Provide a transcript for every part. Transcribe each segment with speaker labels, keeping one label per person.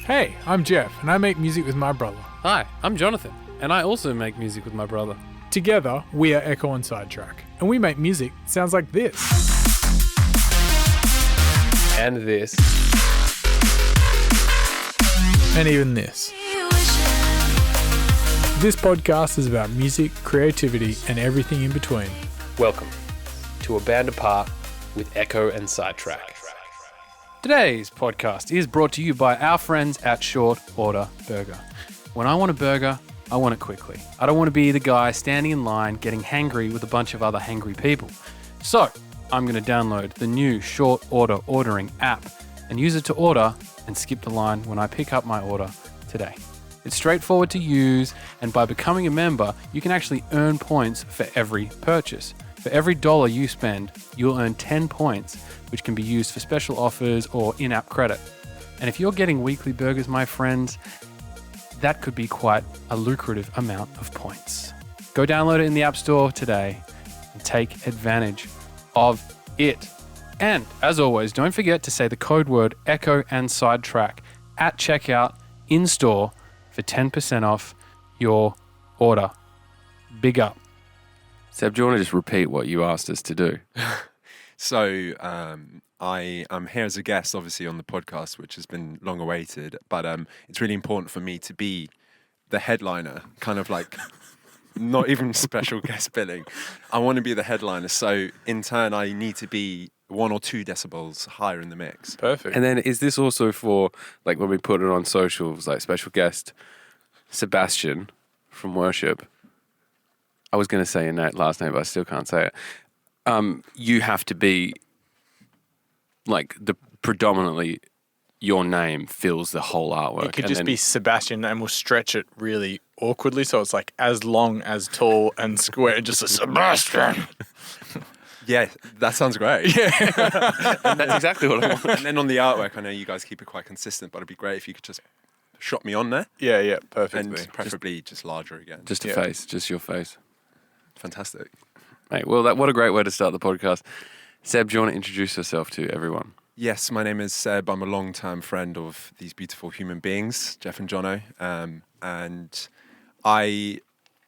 Speaker 1: Hey, I'm Jeff, and I make music with my brother.
Speaker 2: Hi, I'm Jonathan, and I also make music with my brother.
Speaker 1: Together, we are Ekko and Sidetrack, and we make music that sounds like this.
Speaker 2: And this.
Speaker 1: And even this. This podcast is about music, creativity, and everything in between.
Speaker 2: Welcome to A Band Apart with Ekko and Sidetrack. Today's podcast is brought to you by our friends at Short Order Burger. When I want a burger, I want it quickly. I don't want to be the guy standing in line getting hangry with a bunch of other hangry people. So I'm going to download the new Short Order ordering app and use it to order and skip the line when I pick up my order today. It's straightforward to use, and by becoming a member, you can actually earn points for every purchase. For every $1 you spend, you'll earn 10 points, which can be used for special offers or in-app credit. And if you're getting weekly burgers, my friends, that could be quite a lucrative amount of points. Go download it in the App Store today and take advantage of it. And as always, don't forget to say the code word Ekko and Sidetrack at checkout in store for 10% off your order. Big up.
Speaker 3: Seb, do you want to just repeat what you asked us to do?
Speaker 4: So I am here as a guest, obviously, on the podcast, which has been long awaited. But it's really important for me to be the headliner, kind of like not even special guest billing. I want to be the headliner. So in turn, I need to be 1 or 2 decibels higher in the mix.
Speaker 2: Perfect.
Speaker 3: And then is this also for, like, when we put it on socials, like special guest Sebastian from Worship? I was going to say your last name, but I still can't say it. You have to be, like, predominantly your name fills the whole artwork.
Speaker 5: It could just be Sebastian, and we'll stretch it really awkwardly, so it's like as long, as tall, and square, just a Sebastian.
Speaker 4: Yeah, that sounds great.
Speaker 3: Yeah. That's exactly what I want.
Speaker 4: And then on the artwork, I know you guys keep it quite consistent, but it'd be great if you could just shot me on there.
Speaker 5: Yeah, perfectly.
Speaker 4: And preferably just larger again.
Speaker 3: Just a face, just your face.
Speaker 4: Fantastic.
Speaker 3: Mate, well, what a great way to start the podcast. Seb, do you want to introduce yourself to everyone?
Speaker 4: Yes, my name is Seb. I'm a long-term friend of these beautiful human beings, Jeff and Jono. And I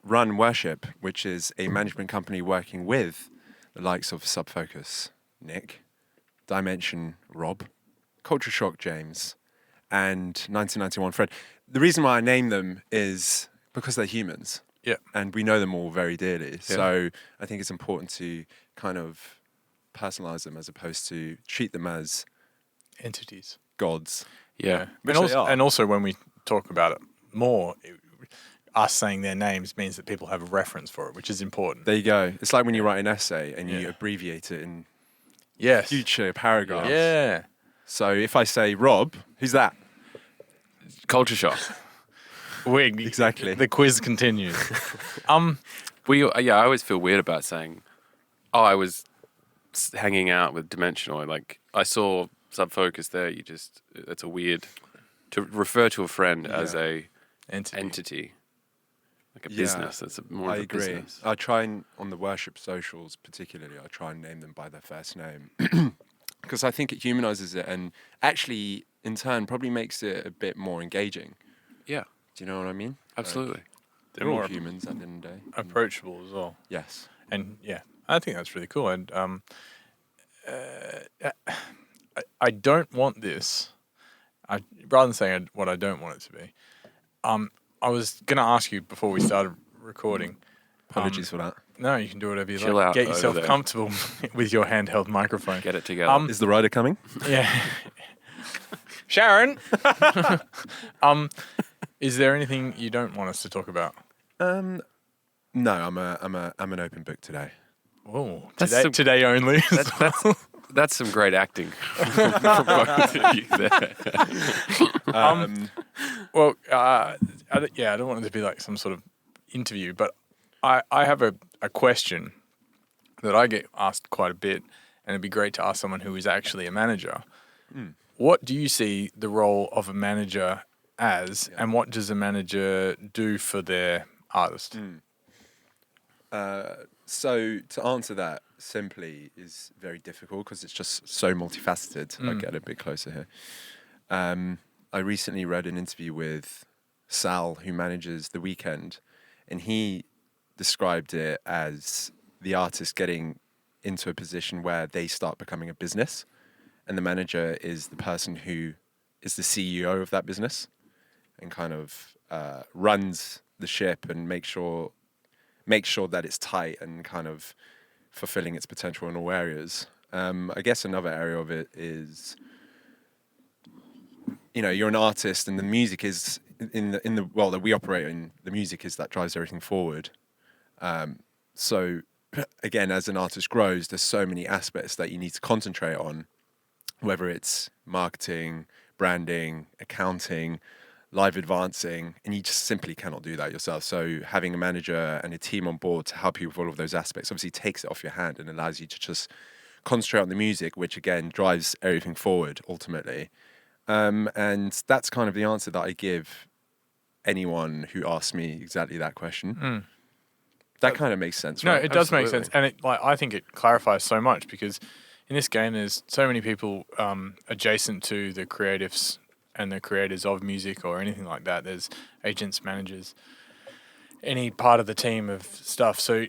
Speaker 4: run Worship, which is a management company working with the likes of Subfocus, Nick, Dimension, Rob, Culture Shock, James, and 1991, Fred. The reason why I name them is because they're humans.
Speaker 5: Yeah.
Speaker 4: And we know them all very dearly. Yeah. So I think it's important to kind of personalize them as opposed to treat them as
Speaker 5: entities.
Speaker 4: Gods.
Speaker 3: Yeah.
Speaker 5: And also when we talk about it more, us saying their names means that people have a reference for it, which is important.
Speaker 4: There you go. It's like when you write an essay and you abbreviate it in future paragraphs.
Speaker 5: Yeah.
Speaker 4: So if I say Rob, who's that?
Speaker 3: Culture Shock.
Speaker 4: Exactly.
Speaker 5: The quiz continues.
Speaker 3: I always feel weird about saying, I was hanging out with Dimensional. Like, I saw Subfocus there. It's a weird, to refer to a friend as a entity. Like a business. That's more of a business.
Speaker 4: I try and, on the Worship socials particularly, I try and name them by their first name. Because I think it humanizes it and actually, in turn, probably makes it a bit more engaging.
Speaker 3: Yeah.
Speaker 4: Do you know what I mean?
Speaker 3: Absolutely.
Speaker 4: They're all humans at the end of the day.
Speaker 5: Approachable as well.
Speaker 4: Yes.
Speaker 5: And I think that's really cool. And I don't want this. Rather than saying what I don't want it to be, I was going to ask you before we started recording.
Speaker 4: Apologies for that.
Speaker 5: No, you can do whatever you
Speaker 3: Chill
Speaker 5: like.
Speaker 3: out
Speaker 5: Get yourself
Speaker 3: over there.
Speaker 5: comfortable with your handheld microphone.
Speaker 3: Get it together.
Speaker 4: Is the rider coming?
Speaker 5: Yeah. Sharon. Is there anything you don't want us to talk about?
Speaker 4: No, I'm an open book today.
Speaker 5: Oh, today only.
Speaker 3: That's some great acting from both of you there.
Speaker 5: I don't want it to be like some sort of interview, but I have a question that I get asked quite a bit, and it'd be great to ask someone who is actually a manager. What do you see the role of a manager as, and what does a manager do for their artist?
Speaker 4: So to answer that simply is very difficult because it's just so multifaceted. I'll get a bit closer here. I recently read an interview with Sal, who manages The Weeknd, and he described it as the artist getting into a position where they start becoming a business, and the manager is the person who is the CEO of that business and kind of runs the ship and make sure that it's tight and kind of fulfilling its potential in all areas. I guess another area of it is, you're an artist, and the music is in the world that we operate in. The music is that drives everything forward. So again, as an artist grows, there's so many aspects that you need to concentrate on, whether it's marketing, branding, accounting, live advancing, and you just simply cannot do that yourself. So having a manager and a team on board to help you with all of those aspects obviously takes it off your hand and allows you to just concentrate on the music, which again drives everything forward ultimately. And that's kind of the answer that I give anyone who asks me exactly that question. That kind of makes sense,
Speaker 5: No,
Speaker 4: right?
Speaker 5: it does make sense, and I think it clarifies so much, because in this game there's so many people adjacent to the creatives and the creators of music or anything like that. There's agents, managers, any part of the team of stuff. So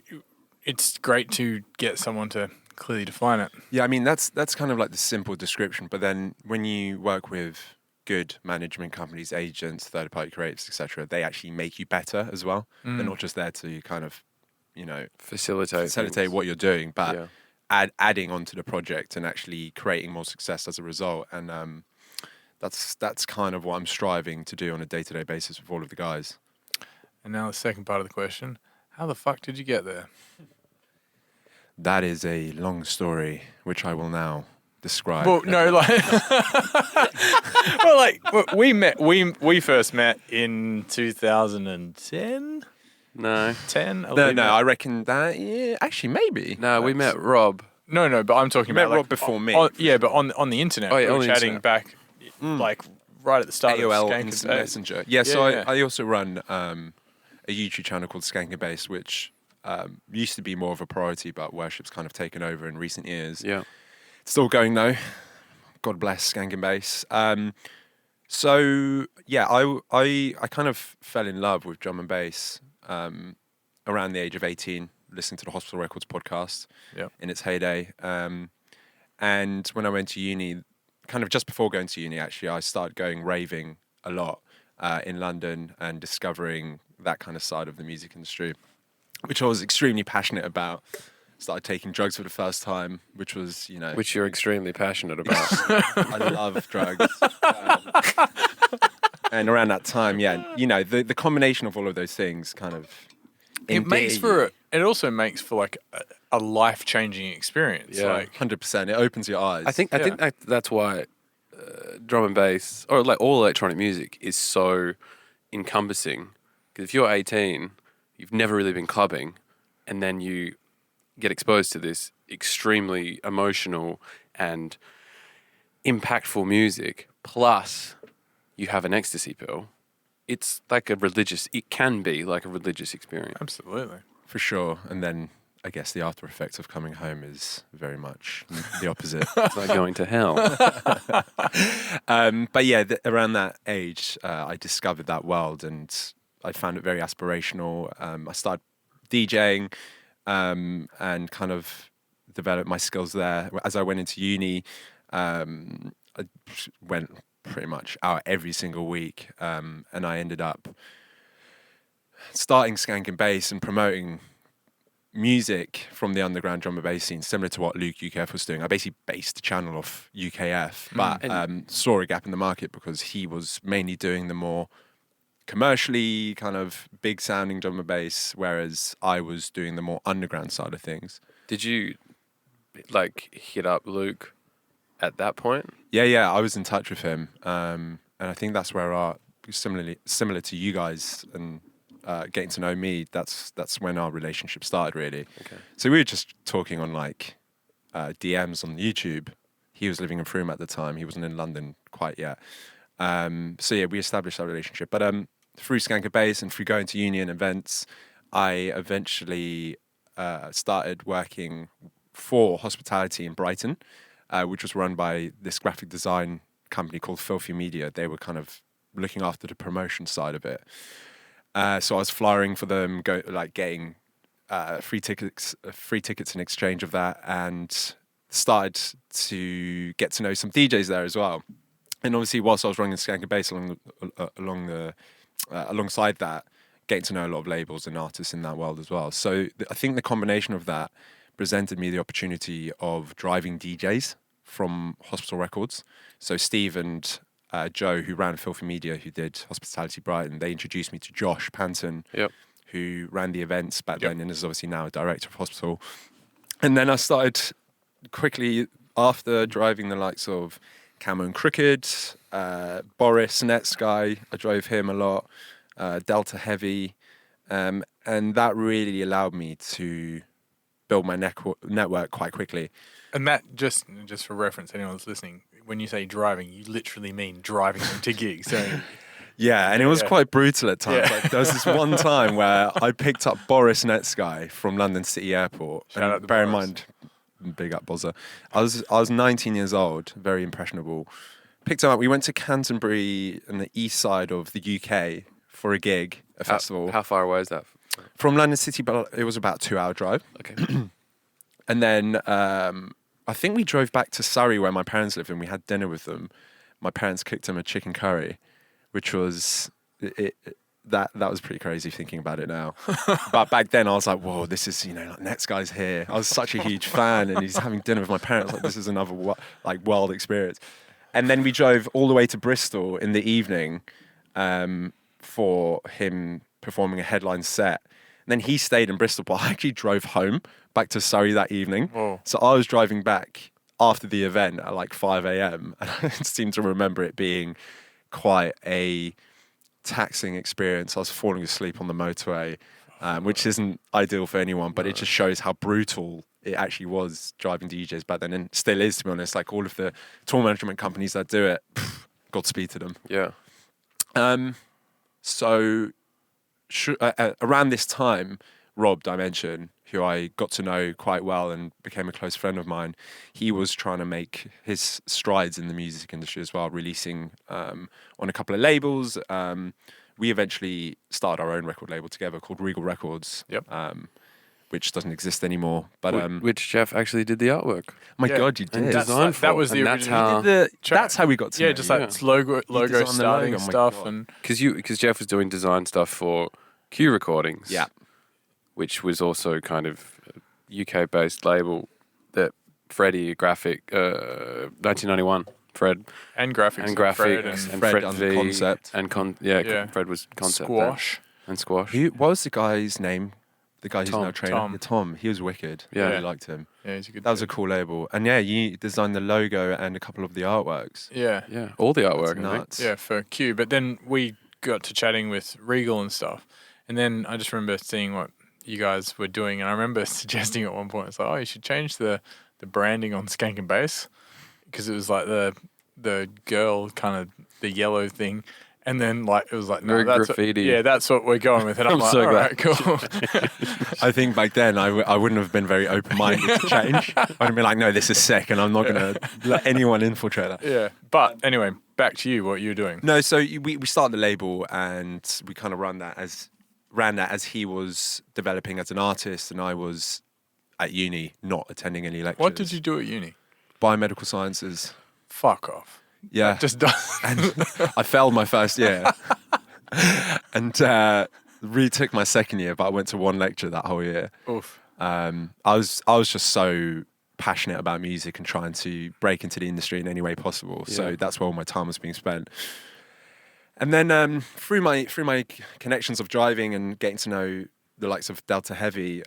Speaker 5: it's great to get someone to clearly define it.
Speaker 4: Yeah, I mean, that's kind of like the simple description. But then when you work with good management companies, agents, third-party creatives, etc., they actually make you better as well. They're not just there to kind of, facilitate what you're doing, but adding onto the project and actually creating more success as a result. And that's kind of what I'm striving to do on a day-to-day basis with all of the guys.
Speaker 5: And now the second part of the question: how the fuck did you get there?
Speaker 4: That is a long story, which I will now describe.
Speaker 5: Well, no, we first met in 2010.
Speaker 3: No.
Speaker 5: 10?
Speaker 4: No, I reckon that, yeah, actually, maybe.
Speaker 3: No, we met Rob.
Speaker 5: No, but I'm talking
Speaker 4: You met
Speaker 5: about
Speaker 4: Rob before me.
Speaker 5: But on the internet.
Speaker 3: Oh, yeah,
Speaker 5: we
Speaker 3: on
Speaker 5: were
Speaker 3: the
Speaker 5: chatting
Speaker 3: internet.
Speaker 5: back, like right at the start
Speaker 4: AOL
Speaker 5: of Skank
Speaker 4: Instant
Speaker 5: and
Speaker 4: Messenger. Yeah, so
Speaker 5: Yeah.
Speaker 4: I also run a YouTube channel called Skank and Bass, which used to be more of a priority, but Worship's kind of taken over in recent years.
Speaker 3: Yeah.
Speaker 4: Still going though. God bless Skank and Bass. So yeah, I kind of fell in love with drum and bass around the age of 18, listening to the Hospital Records podcast in its heyday. And when I went to uni, kind of just before going to uni, actually, I started going raving a lot in London and discovering that kind of side of the music industry, which I was extremely passionate about. Started taking drugs for the first time, which was,
Speaker 3: Which you're extremely passionate about.
Speaker 4: I love drugs. And around that time, the combination of all of those things kind of
Speaker 5: it also makes for like a life-changing experience.
Speaker 3: Yeah.
Speaker 5: Like
Speaker 4: 100%. It opens your eyes.
Speaker 3: I think that's why drum and bass, or like all electronic music, is so encompassing. Because if you're 18, you've never really been clubbing, and then you get exposed to this extremely emotional and impactful music, plus you have an ecstasy pill. It can be like a religious experience.
Speaker 5: absolutely.
Speaker 4: For sure. And then I guess the after effects of coming home is very much the opposite.
Speaker 3: It's like going to hell.
Speaker 4: But yeah, around that age, I discovered that world and I found it very aspirational. I started DJing and kind of developed my skills there. As I went into uni, I went pretty much out every single week, and I ended up starting Skank and Bass and promoting music from the underground drum and bass scene, similar to what Luke UKF was doing. I basically based the channel off UKF, but saw a gap in the market because he was mainly doing the more commercially kind of big sounding drum and bass, whereas I was doing the more underground side of things.
Speaker 3: Did you hit up Luke at that point?
Speaker 4: Yeah, I was in touch with him, and I think that's where similar to you guys and getting to know me. That's when our relationship started, really.
Speaker 3: Okay.
Speaker 4: So we were just talking on DMs on YouTube. He was living in Frome at the time. He wasn't in London quite yet. So yeah, we established our relationship. But through Skank and Bass and through going to uni and events, I eventually started working for hospitality in Brighton, which was run by this graphic design company called Filthy Media. They were kind of looking after the promotion side of it. So I was flying for them, getting free tickets in exchange of that, and started to get to know some DJs there as well. And obviously, whilst I was running Skank and Bass alongside that, getting to know a lot of labels and artists in that world as well. So I think the combination of that presented me the opportunity of driving DJs from Hospital Records. So Steve and Joe, who ran Filthy Media, who did Hospitality Brighton, they introduced me to Josh Panton, who ran the events back then and is obviously now a director of Hospital. And then I started quickly, after driving the likes of Camo and Crooked, Boris, Netsky, I drove him a lot, Delta Heavy, and that really allowed me to build my network quite quickly.
Speaker 5: And that, just for reference, anyone that's listening, when you say driving, you literally mean driving them to gigs. So
Speaker 4: yeah, and it was quite brutal at times.
Speaker 5: Yeah.
Speaker 4: Like, there was this one time where I picked up Boris Netsky from London City Airport.
Speaker 5: Shout out
Speaker 4: and
Speaker 5: to
Speaker 4: bear in
Speaker 5: Boris.
Speaker 4: mind, big up Bozza. I was 19 years old, very impressionable. Picked him up. We went to Canterbury on the east side of the UK for a gig, a festival.
Speaker 3: How far away is that?
Speaker 4: From London City, but it was about a 2-hour drive.
Speaker 3: Okay.
Speaker 4: And then I think we drove back to Surrey where my parents lived and we had dinner with them. My parents cooked them a chicken curry, which was that was pretty crazy thinking about it now. But back then I was like, whoa, this is, like Netsky's here. I was such a huge fan and he's having dinner with my parents. Like, this is another wild experience. And then we drove all the way to Bristol in the evening for him performing a headline set. And then he stayed in Bristol, but I actually drove home back to Surrey that evening.
Speaker 5: Whoa.
Speaker 4: So I was driving back after the event at like 5 a.m. and I seem to remember it being quite a taxing experience. I was falling asleep on the motorway, which isn't ideal for anyone, but it just shows how brutal it actually was driving DJs back then, and still is, to be honest. Like all of the tour management companies that do it, Godspeed to them.
Speaker 3: Yeah.
Speaker 4: So around this time, Rob Dimension, who I got to know quite well and became a close friend of mine, he was trying to make his strides in the music industry as well, releasing on a couple of labels. We eventually started our own record label together called Regal Records, which doesn't exist anymore. But
Speaker 3: which Jeff actually did the artwork.
Speaker 4: my
Speaker 5: Yeah.
Speaker 4: God, you
Speaker 3: And
Speaker 4: did.
Speaker 3: design
Speaker 5: that was the
Speaker 3: and that's
Speaker 5: original.
Speaker 3: how
Speaker 4: That's how we got to know
Speaker 5: just
Speaker 4: you.
Speaker 5: like logo
Speaker 4: designed the
Speaker 5: starting
Speaker 4: logo, my
Speaker 5: stuff
Speaker 4: God.
Speaker 5: and
Speaker 3: because Jeff was doing design stuff for Q Recordings,
Speaker 4: Yeah.
Speaker 3: which was also kind of a UK-based label that Freddie Graphic 1991 Fred
Speaker 5: and graphics
Speaker 3: and graphics
Speaker 5: Fred
Speaker 3: and
Speaker 5: and
Speaker 4: Fred
Speaker 3: Fred
Speaker 4: on
Speaker 3: V
Speaker 4: Concept.
Speaker 3: and
Speaker 5: Yeah.
Speaker 3: Fred was concept
Speaker 5: Squash.
Speaker 3: and Squash.
Speaker 4: What was the guy's name? The guy who's
Speaker 3: Tom.
Speaker 4: now a trainer?
Speaker 5: Tom.
Speaker 4: Yeah, Tom. He was wicked.
Speaker 3: Yeah.
Speaker 4: I really liked him.
Speaker 5: Yeah, he's a good.
Speaker 4: That was a
Speaker 5: dude.
Speaker 4: cool label. And yeah, you designed the logo and a couple of the artworks.
Speaker 5: Yeah,
Speaker 3: Yeah, all the artwork.
Speaker 4: That's
Speaker 3: I think.
Speaker 4: nuts.
Speaker 5: yeah, for Q. But then we got to chatting with Regal and stuff, and then I just remember seeing what you guys were doing, and I remember suggesting at one point, it's like, oh, you should change the branding on Skank and Bass, because it was like the girl kind of the yellow thing. And then, it was like, no,
Speaker 3: Very
Speaker 5: that's
Speaker 3: graffiti.
Speaker 5: that's what we're going with. And I'm,
Speaker 3: I'm
Speaker 5: like,
Speaker 3: so
Speaker 5: all
Speaker 3: glad.
Speaker 5: right, cool.
Speaker 4: I think back then I wouldn't have been very open-minded to change. I'd have been like, no, this is sick and I'm not going to let anyone infiltrate that.
Speaker 5: Yeah. But anyway, back to you, what you were doing.
Speaker 4: No, so we started the label and we kind of ran that as he was developing as an artist and I was at uni not attending any lectures.
Speaker 5: What did you do at uni?
Speaker 4: Biomedical sciences.
Speaker 5: Fuck off.
Speaker 4: Yeah.
Speaker 5: Just
Speaker 4: And I failed my first year. And retook my second year, but I went to one lecture that whole year.
Speaker 5: oof.
Speaker 4: I was just so passionate about music and trying to break into the industry in any way possible. So
Speaker 3: Yeah.
Speaker 4: that's where all my time was being spent. And then through my connections of driving and getting to know the likes of Delta Heavy,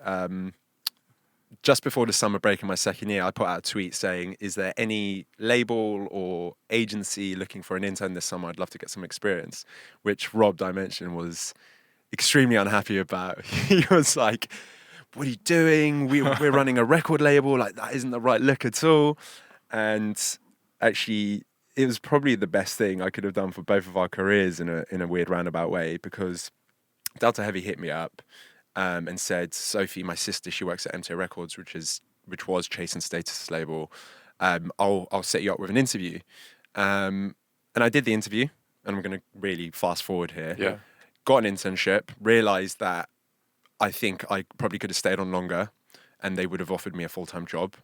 Speaker 4: just before the summer break in my second year, I put out a tweet saying, is there any label or agency looking for an intern this summer? I'd love to get some experience, which Rob Dimension was extremely unhappy about. He was like, what are you doing? We're running a record label. Like, that isn't the right look at all. And actually, it was probably the best thing I could have done for both of our careers in a weird roundabout way, because Delta Heavy hit me up and said, Sophie, my sister, she works at MTA Records, which was Chase and Status label. I'll set you up with an interview. And I did the interview, and I'm going to really fast forward here.
Speaker 3: Yeah.
Speaker 4: Got an internship, realized that I think I probably could have stayed on longer and they would have offered me a full-time job.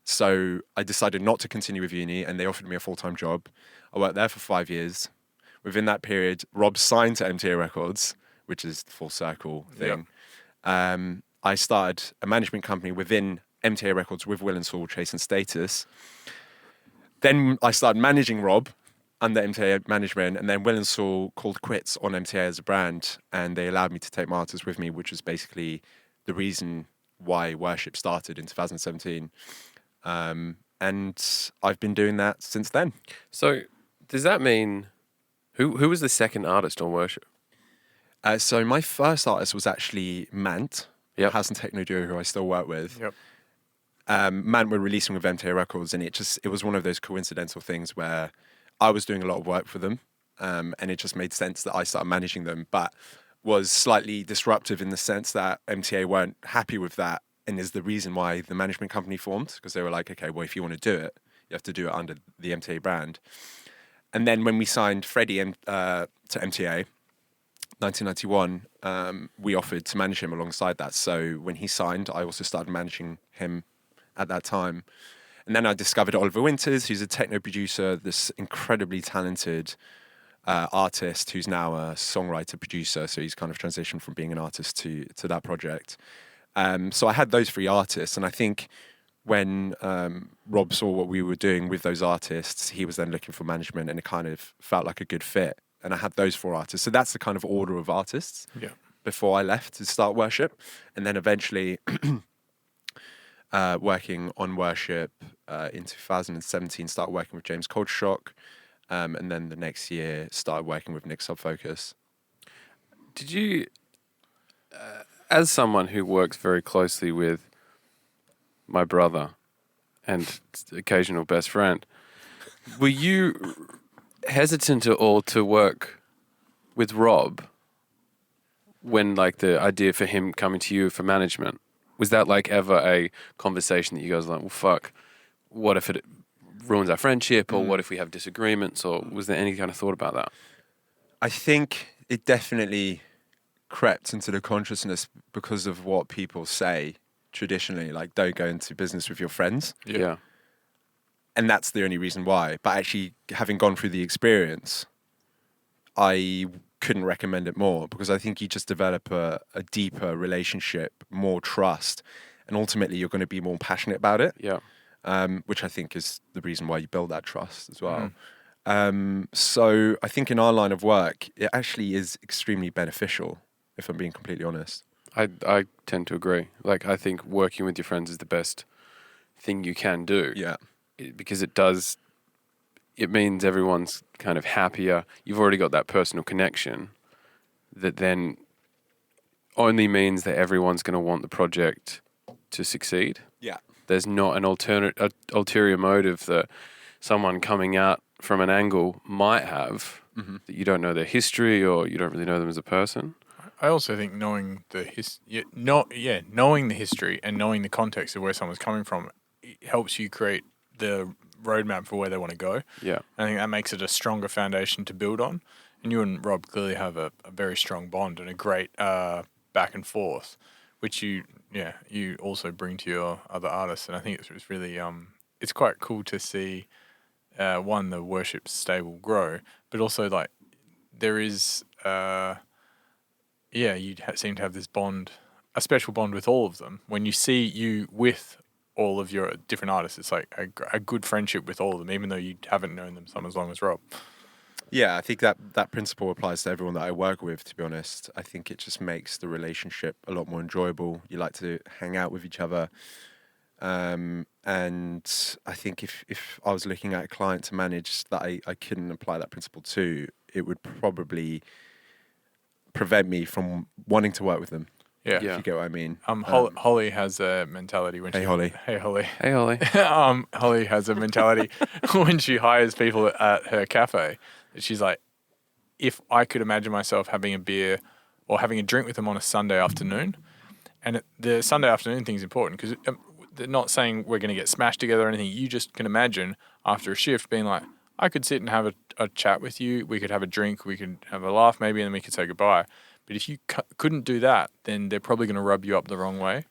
Speaker 4: So I decided not to continue with uni, and they offered me a full-time job. I worked there for 5 years. Within that period, Rob signed to MTA Records, which is the full circle thing. I started a management company within MTA Records with Will and Saul, Chase and Status. Then I started managing Rob under MTA management, and then Will and Saul called quits on MTA as a brand, and they allowed me to take my artists with me, which was basically the reason why Worship started in 2017. And I've been doing that since then.
Speaker 3: So does that mean who was the second artist on Worship?
Speaker 4: So my first artist was actually Mant,
Speaker 3: Yep.
Speaker 4: house and techno duo who I still work with.
Speaker 5: Yep.
Speaker 4: Mant were releasing with MTA Records, and it was one of those coincidental things where I was doing a lot of work for them, and it just made sense that I started managing them, but was slightly disruptive in the sense that MTA weren't happy with that, and is the reason why the management company formed, because they were like, okay, well, if you want to do it, you have to do it under the MTA brand. And then when we signed Freddie to MTA, 1991, we offered to manage him alongside that. So when he signed, I also started managing him at that time. And then I discovered Oliver Winters, who's a techno producer, this incredibly talented artist who's now a songwriter producer. So he's kind of transitioned from being an artist to that project. So I had those three artists, and I think when Rob saw what we were doing with those artists, he was then looking for management, and it kind of felt like a good fit. And I had those four artists. So that's the kind of order of artists before I left to start Worship. And then eventually working on Worship in 2017, started working with James Culture Shock. And then the next year started working with Nick Subfocus.
Speaker 3: Did you, as someone who works very closely with my brother and occasional best friend, were you hesitant at all to work with Rob when, like, the idea for him coming to you for management? Was that, like, ever a conversation that you guys were like, well, fuck, what if it ruins our friendship, or what if we have disagreements, or was there any kind of thought about that?
Speaker 4: I think it definitely crept into the consciousness because of what people say traditionally, like, don't go into business with your friends.
Speaker 3: Yeah.
Speaker 4: And that's the only reason why. But actually, having gone through the experience, I couldn't recommend it more, because I think you just develop a deeper relationship, more trust, and ultimately you're going to be more passionate about it.
Speaker 3: Yeah.
Speaker 4: Which I think is the reason why you build that trust as well. So I think in our line of work, it actually is extremely beneficial, if I'm being completely honest.
Speaker 3: I tend to agree. Like, I think working with your friends is the best thing you can do.
Speaker 4: Yeah.
Speaker 3: Because it means everyone's kind of happier. You've already got that personal connection that then only means that everyone's going to want the project to succeed.
Speaker 4: Yeah.
Speaker 3: There's not an ulterior motive that someone coming out from an angle might have, that you don't know their history or you don't really know them as a person.
Speaker 5: I also think knowing knowing the history and knowing the context of where someone's coming from, it helps you create the roadmap for where they want to go.
Speaker 3: Yeah.
Speaker 5: I think that makes it a stronger foundation to build on. And you and Rob clearly have a very strong bond and a great back and forth, which you also bring to your other artists. And I think it's really it's quite cool to see one, the Worship stable grow, but also, like, there is you seem to have this bond, a special bond with all of them. When you see you with all of your different artists, it's like a good friendship with all of them, even though you haven't known them as long as Rob.
Speaker 4: Yeah, I think that principle applies to everyone that I work with, to be honest. I think it just makes the relationship a lot more enjoyable. You like to hang out with each other. And I think if I was looking at a client to manage that I couldn't apply that principle to, it would probably prevent me from wanting to work with them.
Speaker 5: Yeah.
Speaker 4: If you get what I mean.
Speaker 5: Holly has a mentality when
Speaker 4: Hey, Holly.
Speaker 5: Hey, Holly.
Speaker 3: Hey, Ollie.
Speaker 5: Holly has a mentality when she hires people at her cafe. She's like, if I could imagine myself having a beer or having a drink with them on a Sunday afternoon, and the Sunday afternoon thing is important because they're not saying we're going to get smashed together or anything. You just can imagine after a shift being like, I could sit and have a chat with you. We could have a drink. We could have a laugh maybe, and then we could say goodbye. But if you couldn't do that, then they're probably going to rub you up the wrong way.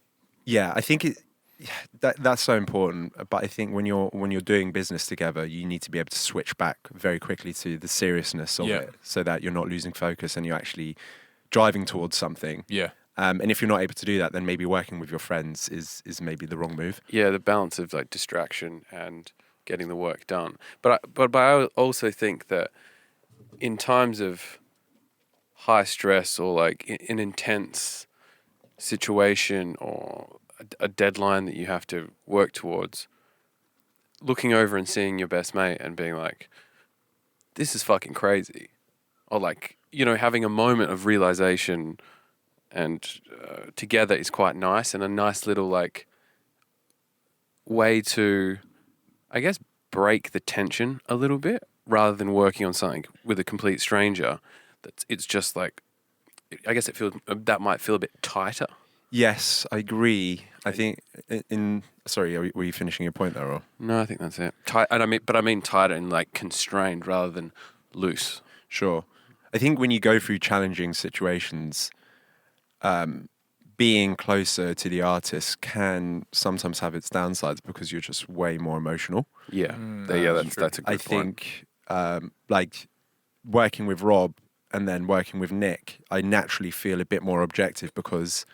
Speaker 4: Yeah, I think that's so important. But I think when you're doing business together, you need to be able to switch back very quickly to the seriousness of it, so that you're not losing focus and you're actually driving towards something.
Speaker 5: Yeah.
Speaker 4: And if you're not able to do that, then maybe working with your friends is maybe the wrong move.
Speaker 3: Yeah, the balance of like distraction and getting the work done. But I also think that in times of high stress or like an intense situation or a deadline that you have to work towards, looking over and seeing your best mate and being like, this is fucking crazy. Or like, having a moment of realization and together is quite nice, and a nice little like way to, I guess, break the tension a little bit rather than working on something with a complete stranger. It's just like, I guess that might feel a bit tighter.
Speaker 4: Yes, I agree. I think sorry, were you finishing your point there? Or?
Speaker 3: No, I think that's it. Tight, and I mean tighter and like constrained rather than loose.
Speaker 4: Sure. I think when you go through challenging situations, being closer to the artist can sometimes have its downsides because you're just way more emotional.
Speaker 3: Yeah, that's a good point.
Speaker 4: I think like working with Rob and then working with Nick, I naturally feel a bit more objective because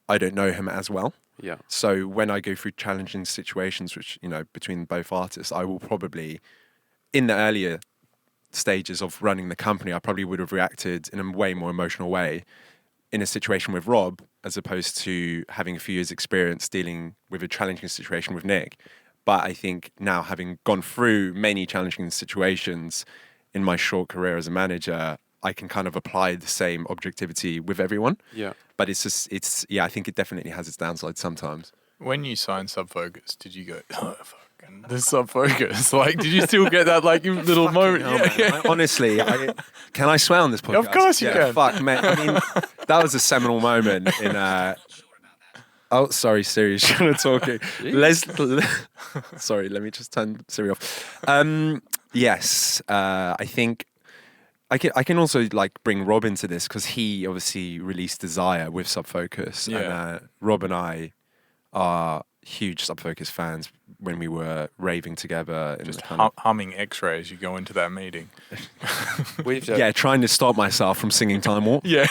Speaker 4: I don't know him as well.
Speaker 3: Yeah.
Speaker 4: So when I go through challenging situations, which, between both artists, I will probably, in the earlier stages of running the company, I probably would have reacted in a way more emotional way in a situation with Rob, as opposed to having a few years experience dealing with a challenging situation with Nick. But I think now, having gone through many challenging situations in my short career as a manager, I can kind of apply the same objectivity with everyone.
Speaker 3: Yeah.
Speaker 4: But I think it definitely has its downsides sometimes.
Speaker 5: When you signed Subfocus, did you go, oh, fucking, the Subfocus? Like, did you still get that, like, little moment?
Speaker 4: Honestly, can I swear on this podcast?
Speaker 5: Of course you can.
Speaker 4: Fuck, man. I mean, that was a seminal moment in... Oh, sorry, Siri's trying to talk. Sorry, let me just turn Siri off. Yes, I think... I can also like bring Rob into this because he obviously released Desire with Subfocus.
Speaker 5: Yeah.
Speaker 4: And Rob and I are huge Subfocus fans when we were raving together.
Speaker 5: Just humming X-Ray as you go into that meeting.
Speaker 4: Trying to stop myself from singing Time Warp.
Speaker 5: Yeah.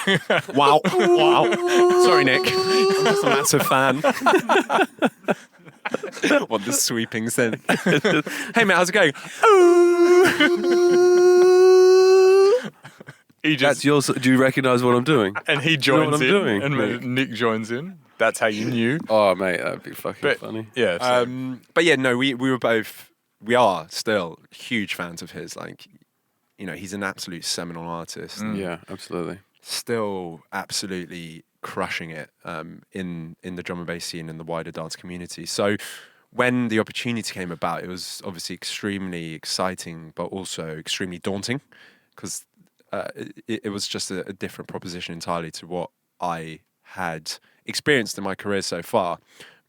Speaker 4: Wow. Sorry, Nick. I'm just a massive fan. What the sweeping thing. Hey, mate, how's it going?
Speaker 3: Do you recognise what I'm doing?
Speaker 5: And he joins in.
Speaker 3: Doing?
Speaker 5: And Nick joins in. That's how you knew.
Speaker 3: Oh, mate, that'd be fucking funny.
Speaker 5: Yeah.
Speaker 4: But yeah, no, we are still huge fans of his. Like, he's an absolute seminal artist.
Speaker 3: Yeah, absolutely.
Speaker 4: Still absolutely crushing it in the drum and bass scene and the wider dance community. So when the opportunity came about, it was obviously extremely exciting, but also extremely daunting because it was just a different proposition entirely to what I had experienced in my career so far.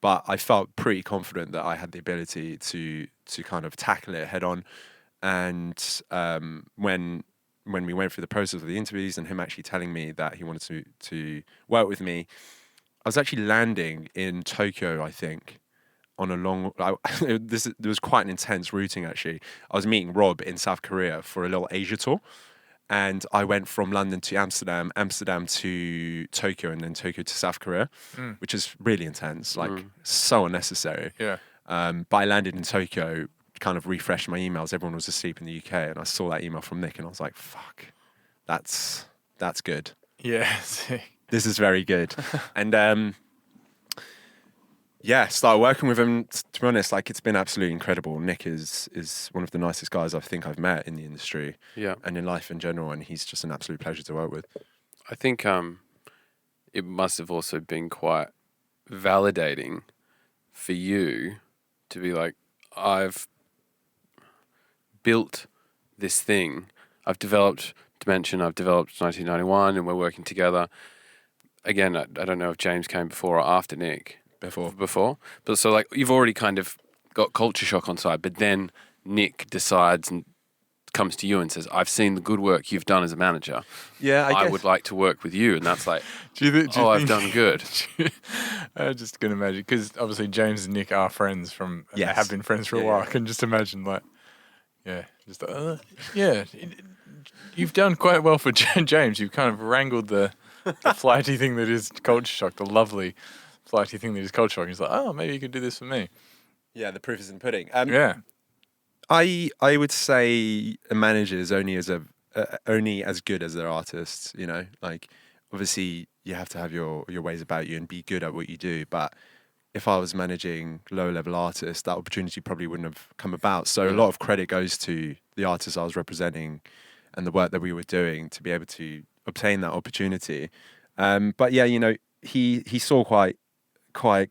Speaker 4: But I felt pretty confident that I had the ability to kind of tackle it head on. And when we went through the process of the interviews and him actually telling me that he wanted to work with me, I was actually landing in Tokyo, I think, on a long... There was quite an intense routing, actually. I was meeting Rob in South Korea for a little Asia tour. And I went from London to Amsterdam to Tokyo, and then Tokyo to South Korea, which is really intense, so unnecessary.
Speaker 5: Yeah.
Speaker 4: But I landed in Tokyo, kind of refreshed my emails. Everyone was asleep in the UK, and I saw that email from Nick, and I was like, fuck, that's good.
Speaker 5: Yeah.
Speaker 4: This is very good. And started working with him. To be honest, like, it's been absolutely incredible. Nick is one of the nicest guys I think I've met in the industry, and in life in general, and he's just an absolute pleasure to work with.
Speaker 3: I think it must have also been quite validating for you to be like, I've built this thing. I've developed Dimension, I've developed 1991, and we're working together. Again, I don't know if James came before or after Nick. Before. But so like you've already kind of got culture shock on side, but then Nick decides and comes to you and says, "I've seen the good work you've done as a manager.
Speaker 4: Yeah,
Speaker 3: I would like to work with you," and that's like, I've done good.
Speaker 5: I'm just gonna imagine because obviously James and Nick are friends from
Speaker 4: Yes.
Speaker 5: have been friends for a
Speaker 4: Yeah,
Speaker 5: while.
Speaker 4: yeah.
Speaker 5: I can just imagine you've done quite well for James. You've kind of wrangled the flighty thing that is culture shock, the lovely flighty thing that is culture shock. He's like, oh, maybe you could do this for me.
Speaker 4: Yeah, the proof is in the pudding.
Speaker 5: Yeah.
Speaker 4: I would say a manager is only as good as their artists. You know, like obviously you have to have your ways about you and be good at what you do. But if I was managing low level artists, that opportunity probably wouldn't have come about. So a lot of credit goes to the artists I was representing and the work that we were doing to be able to obtain that opportunity. But yeah, you know, he saw quite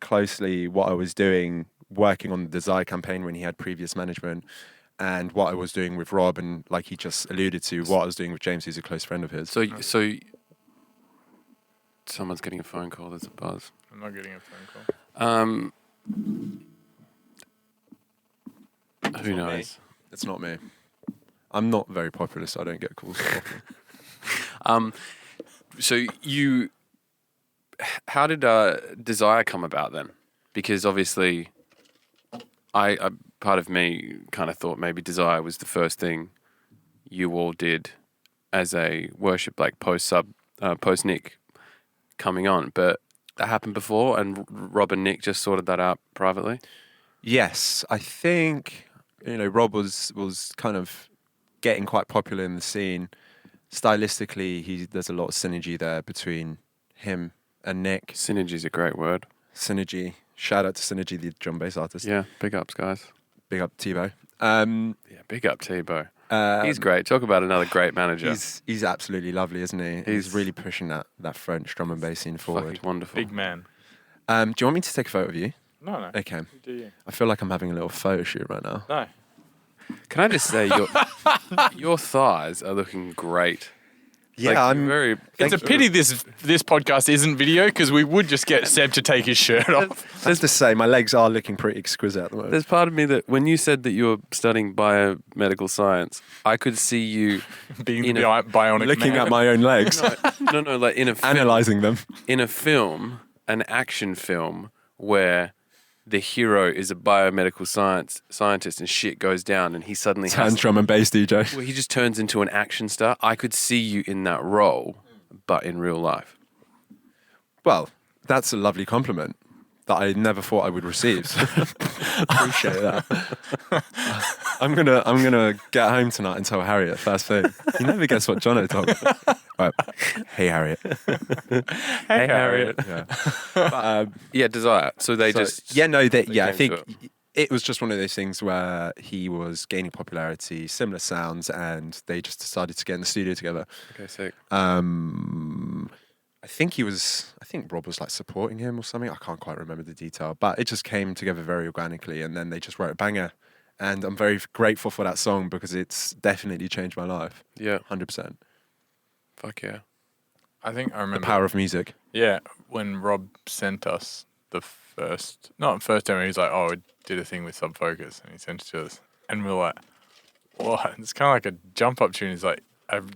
Speaker 4: closely what I was doing, working on the Desire campaign when he had previous management, and what I was doing with Rob, and like he just alluded to, what I was doing with James, who's a close friend of his.
Speaker 3: So someone's getting a phone call. There's a buzz.
Speaker 5: I'm not getting a phone call.
Speaker 3: Who knows?
Speaker 4: It's not me. I'm not very popular, so I don't get calls so often.
Speaker 3: So how did Desire come about then? Because obviously, I part of me kind of thought maybe Desire was the first thing you all did as a worship, like post Nick coming on, but that happened before, and Rob and Nick just sorted that out privately.
Speaker 4: Yes, I think, you know, Rob was kind of getting quite popular in the scene. Stylistically, there's a lot of synergy there between him and Nick.
Speaker 3: Synergy is a great word.
Speaker 4: Synergy. Shout out to Synergy, the drum bass artist.
Speaker 3: Yeah, big ups, guys.
Speaker 4: Big up Tebow.
Speaker 3: Yeah, big up Tebow. He's great. Talk about another great manager.
Speaker 4: He's absolutely lovely, isn't he?
Speaker 3: He's
Speaker 4: He's really pushing that French drum and bass scene forward.
Speaker 3: fucking wonderful.
Speaker 5: Big man.
Speaker 4: Do you want me to take a photo of you?
Speaker 5: No.
Speaker 4: Okay.
Speaker 5: Do you?
Speaker 4: I feel like I'm having a little photo shoot right now.
Speaker 5: No.
Speaker 3: Can I just say your thighs are looking great.
Speaker 4: Yeah,
Speaker 3: Like,
Speaker 4: I'm
Speaker 3: very.
Speaker 5: It's a pity this podcast isn't video because we would just get Seb to take his shirt off.
Speaker 4: Let's just say my legs are looking pretty exquisite at the moment.
Speaker 3: There's part of me that when you said that you were studying biomedical science, I could see you
Speaker 5: Being
Speaker 3: in
Speaker 5: the
Speaker 3: a-
Speaker 5: bionic
Speaker 4: Looking
Speaker 5: man.
Speaker 4: at my own legs,
Speaker 3: no, like in a film,
Speaker 4: analysing them.
Speaker 3: in a film, an action film where the hero is a biomedical scientist and shit goes down and he suddenly
Speaker 4: Turns drum and bass DJ.
Speaker 3: well, he just turns into an action star. I could see you in that role, but in real life.
Speaker 4: Well, that's a lovely compliment that I never thought I would receive. So appreciate that. I'm gonna get home tonight and tell Harriet first thing. You never guess what Jono told me. Right. Hey Harriet.
Speaker 3: Hey, Harriet.
Speaker 4: Yeah. But,
Speaker 3: Yeah, Desire. So they just
Speaker 4: yeah, no,
Speaker 3: they
Speaker 4: I
Speaker 3: came
Speaker 4: think
Speaker 3: to it.
Speaker 4: it was just one of those things where he was gaining popularity, similar sounds, and they just decided to get in the studio together.
Speaker 3: Okay, sick.
Speaker 4: I think Rob was like supporting him or something. I can't quite remember the detail, but it just came together very organically, and then they just wrote a banger. And I'm very grateful for that song because it's definitely changed my life.
Speaker 3: Yeah,
Speaker 4: 100%.
Speaker 3: fuck yeah.
Speaker 5: I think I
Speaker 4: The
Speaker 5: remember.
Speaker 4: power of music.
Speaker 5: Yeah, when Rob sent us the first demo, he was like, "Oh, we did a thing with Sub Focus," and he sent it to us, and we were like, "What?" It's kind of like a jump up tune. It's like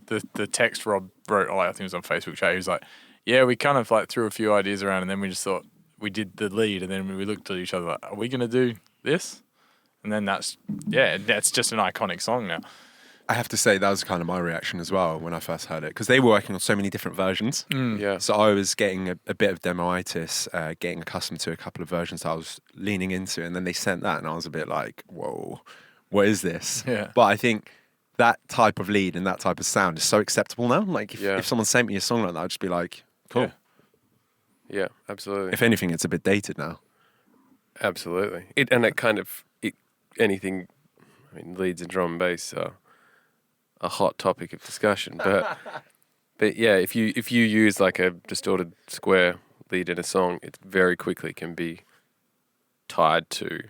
Speaker 5: the text Rob wrote, I think it was on Facebook chat. He was like, "Yeah, we kind of like threw a few ideas around, and then we just thought we did the lead, and then we looked at each other like, are we gonna do this?" And then that's just an iconic song now.
Speaker 4: I have to say that was kind of my reaction as well when I first heard it because they were working on so many different versions.
Speaker 3: Yeah.
Speaker 4: So I was getting a bit of demoitis, getting accustomed to a couple of versions I was leaning into, and then they sent that, and I was a bit like, "Whoa, what is this?"
Speaker 5: Yeah.
Speaker 4: But I think that type of lead and that type of sound is so acceptable now. Like if someone sent me a song like that, I'd just be like, "Cool."
Speaker 3: Yeah, absolutely.
Speaker 4: If anything, it's a bit dated now.
Speaker 3: Absolutely. Anything, I mean, leads and drum and bass are a hot topic of discussion, but yeah, if you use like a distorted square lead in a song, it very quickly can be tied to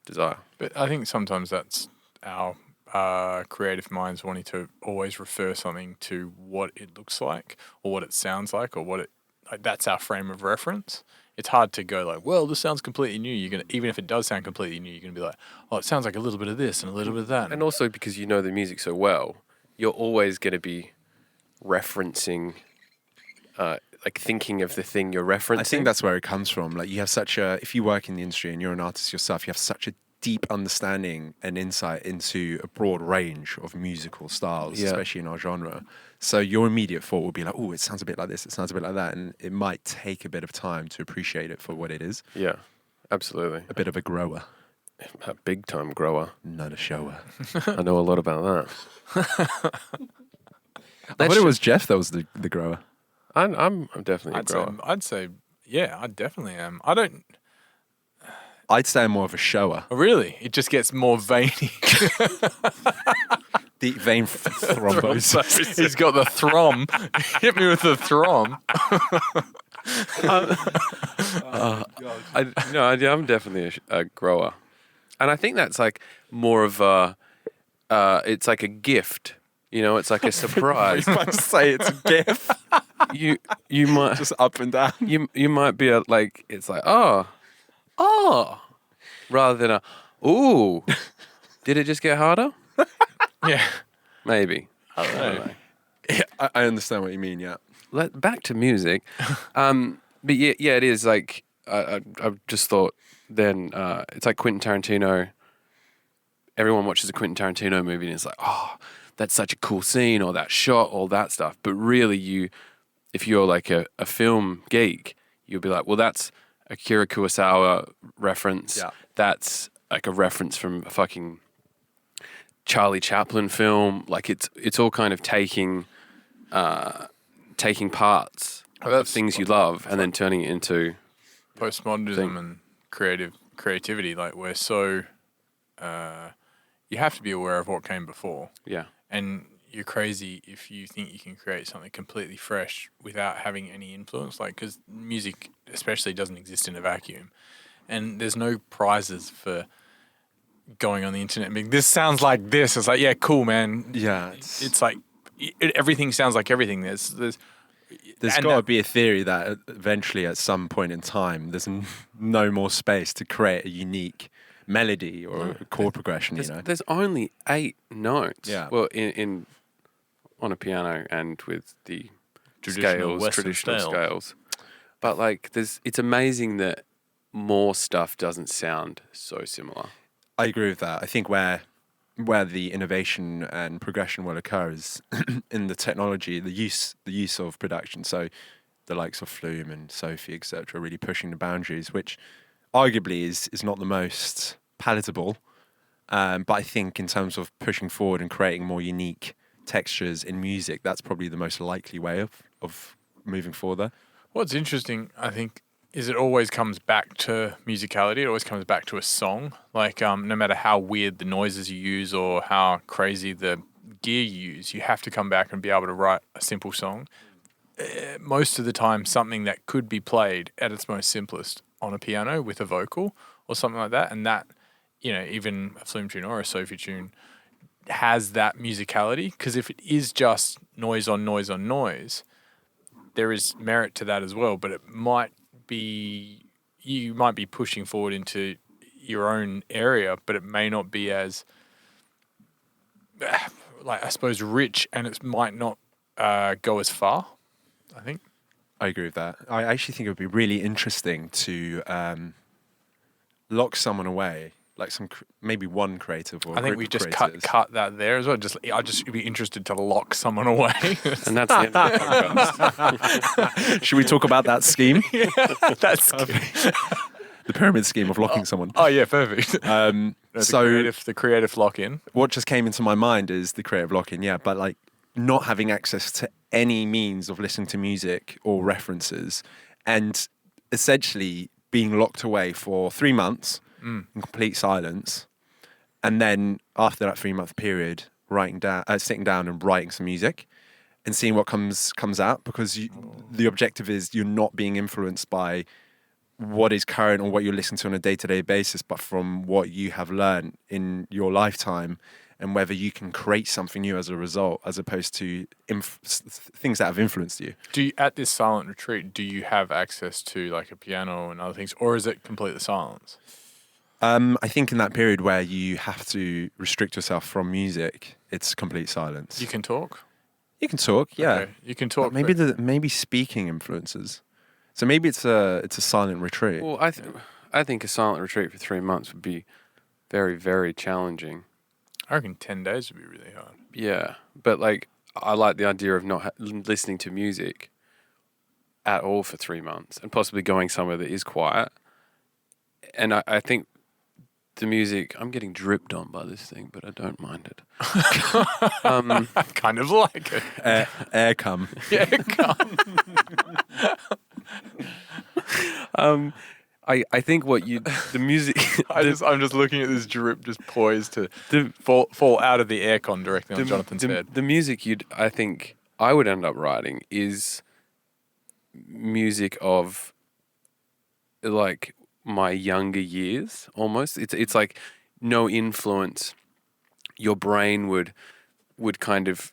Speaker 3: Desire.
Speaker 5: But I think sometimes that's our creative minds wanting to always refer something to what it looks like or what it sounds like or what it like that's our frame of reference. It's hard to go like, well, this sounds completely new. You're gonna, even if it does sound completely new, you're gonna be like, oh, it sounds like a little bit of this and a little bit of that.
Speaker 3: And also because you know the music so well, you're always going to be referencing, like thinking of the thing you're referencing.
Speaker 4: I think that's where it comes from. Like you have if you work in the industry and you're an artist yourself, you have such a deep understanding and insight into a broad range of musical styles, especially in our genre. So your immediate thought will be like, oh, it sounds a bit like this, it sounds a bit like that. And it might take a bit of time to appreciate it for what it is.
Speaker 3: Yeah, absolutely.
Speaker 4: A bit of a grower.
Speaker 3: A big time grower.
Speaker 4: Not a shower.
Speaker 3: I know a lot about that.
Speaker 4: I thought it was Jeff that was the grower.
Speaker 3: I'm definitely a grower.
Speaker 5: I'd say, yeah, I definitely am.
Speaker 4: I'd say I'm more of a shower.
Speaker 5: Oh, really? It just gets more veiny.
Speaker 4: Deep vein thrombosis.
Speaker 5: He's got the throm. Hit me with the throm.
Speaker 3: I'm definitely a grower. And I think that's like more of a, it's like a gift. You know, it's like a surprise.
Speaker 4: I was about to say it's a gift.
Speaker 3: You might
Speaker 4: Just up and down.
Speaker 3: you might be like it's like oh, rather than ooh. Did it just get harder?
Speaker 5: Yeah.
Speaker 3: Maybe.
Speaker 5: I don't know.
Speaker 4: Yeah, I understand what you mean. Yeah.
Speaker 3: Back to music, but yeah, it is like I just thought. Then it's like Quentin Tarantino. Everyone watches a Quentin Tarantino movie and it's like, oh, that's such a cool scene, or that shot, all that stuff. But really, if you're like a film geek, you'll be like, well, that's a Akira Kurosawa reference.
Speaker 4: Yeah.
Speaker 3: That's like a reference from a fucking Charlie Chaplin film. Like it's all kind of taking parts of things you love and then turning it into
Speaker 5: Postmodernism and creativity. Like we're so, you have to be aware of what came before.
Speaker 3: Yeah.
Speaker 5: And you're crazy if you think you can create something completely fresh without having any influence. Like, because music especially doesn't exist in a vacuum. And there's no prizes for going on the internet and being, this sounds like this. It's like, yeah, cool, man.
Speaker 4: Yeah.
Speaker 5: It's like, everything sounds like everything. There's
Speaker 4: got to be a theory that eventually at some point in time, there's no more space to create a unique melody or a chord progression,
Speaker 3: There's only 8 notes.
Speaker 4: Yeah.
Speaker 3: Well, in on a piano and with the
Speaker 5: Traditional
Speaker 3: traditional scales. But like, it's amazing that more stuff doesn't sound so similar.
Speaker 4: I agree with that. I think where the innovation and progression will occur is in the technology, the use of production. So the likes of Flume and Sophie, etc., really pushing the boundaries, which arguably is not the most palatable. But I think in terms of pushing forward and creating more unique textures in music, that's probably the most likely way of moving forward there.
Speaker 5: What's interesting, I think, is it always comes back to musicality. It always comes back to a song. Like, no matter how weird the noises you use or how crazy the gear you use, you have to come back and be able to write a simple song. Most of the time, something that could be played at its most simplest on a piano with a vocal or something like that. And that, even a Flume tune or a Sophie tune has that musicality. Because if it is just noise on noise on noise, there is merit to that as well. But it might be, you might be pushing forward into your own area, but it may not be as, like, I suppose, rich, and it might not go as far, I think.
Speaker 4: I agree with that. I actually think it would be really interesting to lock someone away, like maybe one creative or
Speaker 5: I think
Speaker 4: group
Speaker 5: we
Speaker 4: of
Speaker 5: just
Speaker 4: creators.
Speaker 5: cut that there as well. I'd just be interested to lock someone away.
Speaker 3: And that's the end of the podcast.
Speaker 4: Should we talk about that scheme?
Speaker 5: That's
Speaker 4: The pyramid scheme of locking someone.
Speaker 5: Oh yeah, perfect.
Speaker 4: So
Speaker 5: the creative lock-in.
Speaker 4: what just came into my mind is the creative lock-in, yeah, but like not having access to any means of listening to music or references, and essentially being locked away for 3 months in complete silence, and then after that 3-month period, sitting down and writing some music and seeing what comes out, because the objective is you're not being influenced by what is current or what you're listening to on a day-to-day basis, but from what you have learned in your lifetime and whether you can create something new as a result, as opposed to things that have influenced you.
Speaker 5: Do you, at this silent retreat, do you have access to like a piano and other things, or is it completely silence?
Speaker 4: I think in that period where you have to restrict yourself from music, it's complete silence.
Speaker 5: You can talk.
Speaker 4: You can talk, yeah.
Speaker 5: Okay. You can talk.
Speaker 4: But maybe speaking influences. So maybe it's a silent retreat.
Speaker 3: Well, I think a silent retreat for 3 months would be very, very challenging.
Speaker 5: I reckon 10 days would be really hard.
Speaker 3: Yeah, but like I like the idea of not listening to music at all for 3 months, and possibly going somewhere that is quiet. And I think the music, I'm getting dripped on by this thing, but I don't mind it.
Speaker 5: I kind of like it.
Speaker 4: Air come.
Speaker 5: Yeah, come.
Speaker 3: I think the music.
Speaker 5: I'm just looking at this drip just poised to fall out of the aircon directly on Jonathan's head.
Speaker 3: The music I think I would end up writing is music of like my younger years almost. It's like no influence. Your brain would kind of,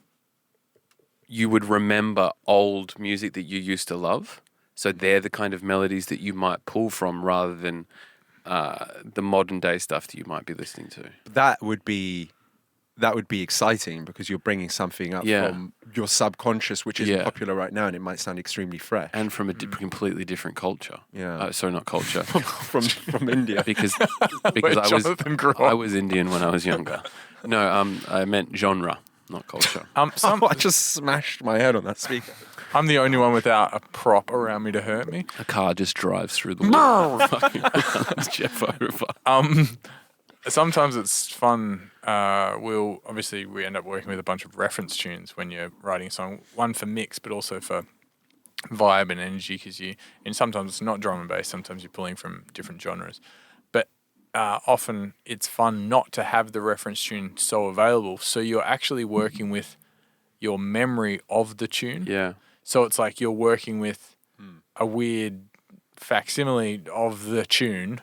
Speaker 3: you would remember old music that you used to love. So they're the kind of melodies that you might pull from rather than the modern day stuff that you might be listening to.
Speaker 4: That would be exciting because you're bringing something up from your subconscious, which is popular right now, and it might sound extremely fresh.
Speaker 3: And from a completely different culture.
Speaker 4: Yeah.
Speaker 3: Sorry, not culture.
Speaker 4: from India.
Speaker 3: because
Speaker 5: I
Speaker 3: I was Indian when I was younger. No, I meant genre, not culture.
Speaker 4: I just smashed my head on that speaker.
Speaker 5: I'm the only one without a prop around me to hurt me.
Speaker 3: A car just drives through the wall. Fucking runs Jeff over.
Speaker 5: Sometimes it's fun. We end up working with a bunch of reference tunes when you're writing a song. One for mix, but also for vibe and energy. And sometimes it's not drum and bass. Sometimes you're pulling from different genres. But often it's fun not to have the reference tune so available. So you're actually working with your memory of the tune.
Speaker 3: Yeah.
Speaker 5: So it's like you're working with a weird facsimile of the tune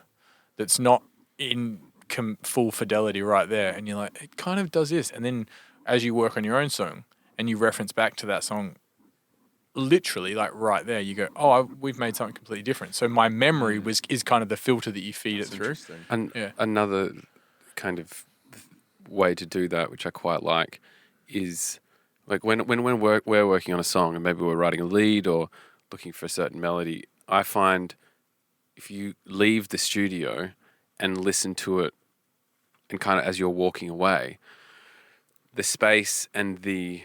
Speaker 5: that's not in full fidelity right there. And you're like, it kind of does this. And then as you work on your own song and you reference back to that song, literally like right there, you go, we've made something completely different. So my memory is kind of the filter that you feed it through.
Speaker 3: And another kind of way to do that, which I quite like, is like when we're working on a song and maybe we're writing a lead or looking for a certain melody, I find if you leave the studio and listen to it and kind of as you're walking away, the space and the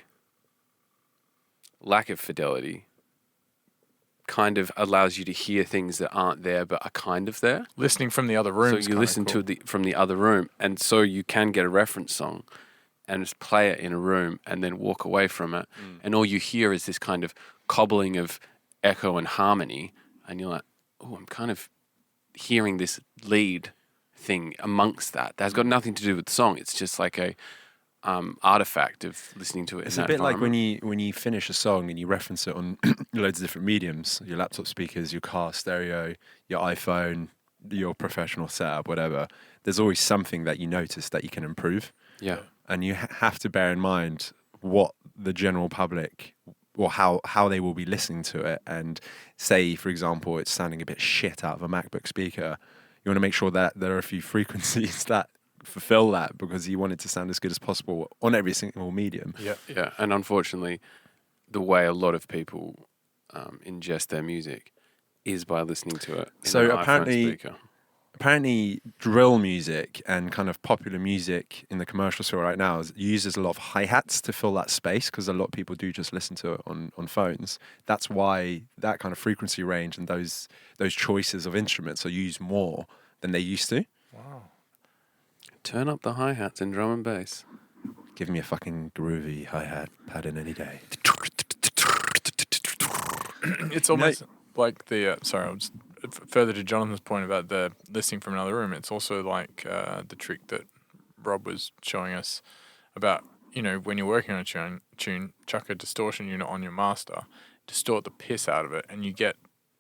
Speaker 3: lack of fidelity kind of allows you to hear things that aren't there but are kind of there.
Speaker 5: Listening from the other room.
Speaker 3: So you listen to from the other room, and so you can get a reference song and just play it in a room and then walk away from it. And all you hear is this kind of cobbling of echo and harmony. And you're like, oh, I'm kind of hearing this lead thing amongst that. That's got nothing to do with the song. It's just like a artifact of listening to it.
Speaker 4: It's a bit like when you finish a song and you reference it on loads of different mediums, your laptop speakers, your car stereo, your iPhone, your professional setup, whatever. There's always something that you notice that you can improve.
Speaker 3: Yeah.
Speaker 4: And you have to bear in mind what the general public or how they will be listening to it. And say, for example, it's sounding a bit shit out of a MacBook speaker. You want to make sure that there are a few frequencies that fulfill that because you want it to sound as good as possible on every single medium.
Speaker 3: Yeah, yeah. And unfortunately, the way a lot of people ingest their music is by listening to it in
Speaker 4: So
Speaker 3: an iPhone speaker.
Speaker 4: Apparently drill music and kind of popular music in the commercial sphere right now uses a lot of hi-hats to fill that space because a lot of people do just listen to it on phones. That's why that kind of frequency range and those choices of instruments are used more than they used to.
Speaker 5: Wow.
Speaker 3: Turn up the hi-hats in drum and bass.
Speaker 4: Give me a fucking groovy hi-hat pattern any day.
Speaker 5: It's almost like the... sorry, I'll just... Further to Jonathan's point about the listening from another room, it's also like the trick that Rob was showing us about, when you're working on a tune, chuck a distortion unit on your master, distort the piss out of it, and you get